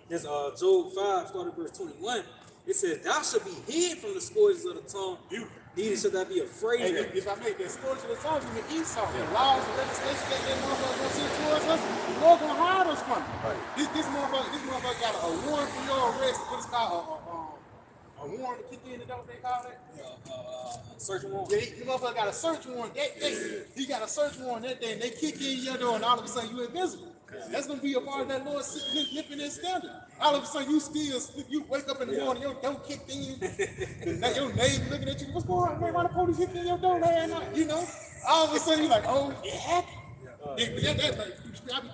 This Job 5, starting verse 21. It says, "Thou shalt be hid from the scourges of the tongue, neither shalt thou be afraid Hey, of it." if I make that scourge of the tongue from the Esau, the laws and legislation that motherfucker gonna send towards us, the Lord gonna hide us from it. This motherfucker got a warrant for your arrest. What is called a warrant to kick in, don't they call it? Search warrant. Yeah, the motherfucker got a search warrant that day. He got a search warrant that day, and they kick in your door, and all of a sudden you invisible. That's gonna be a part of that Lord lifting his standard. All of a sudden you wake up in the morning, your door kicked in. Now your neighbor looking at you. What's going on, man? Why the police kicked in your door last night? You know, all of a sudden you're like, oh, it happened. I be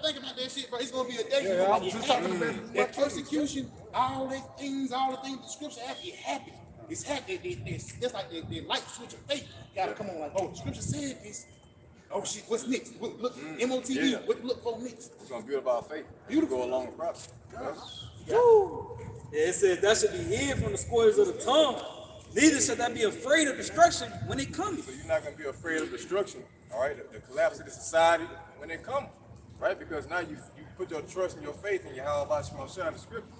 thinking about that shit, bro. It's gonna be a day. I was just talking about that persecution, all the things the scripture have, it happened. It's happened. It's just like the light switch of faith. You gotta come on, like, oh, the scripture said this. Oh shit, what's next? Look, MOTV, what look for next? We're gonna build our faith. Beautiful. Go along the process. Woo. Yeah, it says, "Thou shalt be hid from the scourges of the tongue, neither shalt thou be afraid of destruction when it cometh." So you're not gonna be afraid of destruction, all right? The collapse of the society when it comes, right? Because now you put your trust and your faith in Yahweh Shema Shah in the scripture.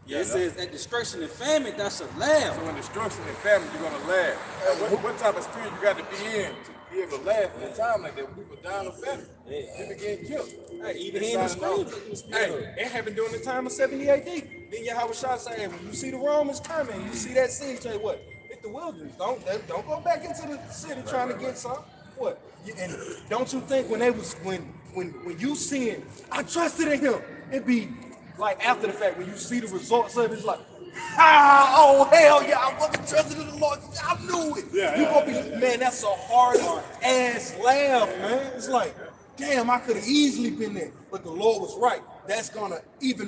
Yeah, it says, "At destruction and famine thou shalt laugh." So in destruction and famine, you're gonna laugh. Now, what type of spirit you got to be in to be able to laugh in a time like that when people dying of famine? People getting killed. Hey, even hearing the screams. Hey, it happened during the time of 70 AD. Then Yahweh Shah said, when you see the Romans coming, you see that scene, say what? Hit the wilderness. Don't go back into the city trying to get some. What? And don't you think when you seeing, I trusted in him, it be like after the fact, when you see the results of it, it's like, oh hell yeah, I fucking trusted in the Lord. I knew it. You gonna be, man, that's a hard ass laugh, man. It's like, damn, I could have easily been there, but the Lord was right. That's gonna even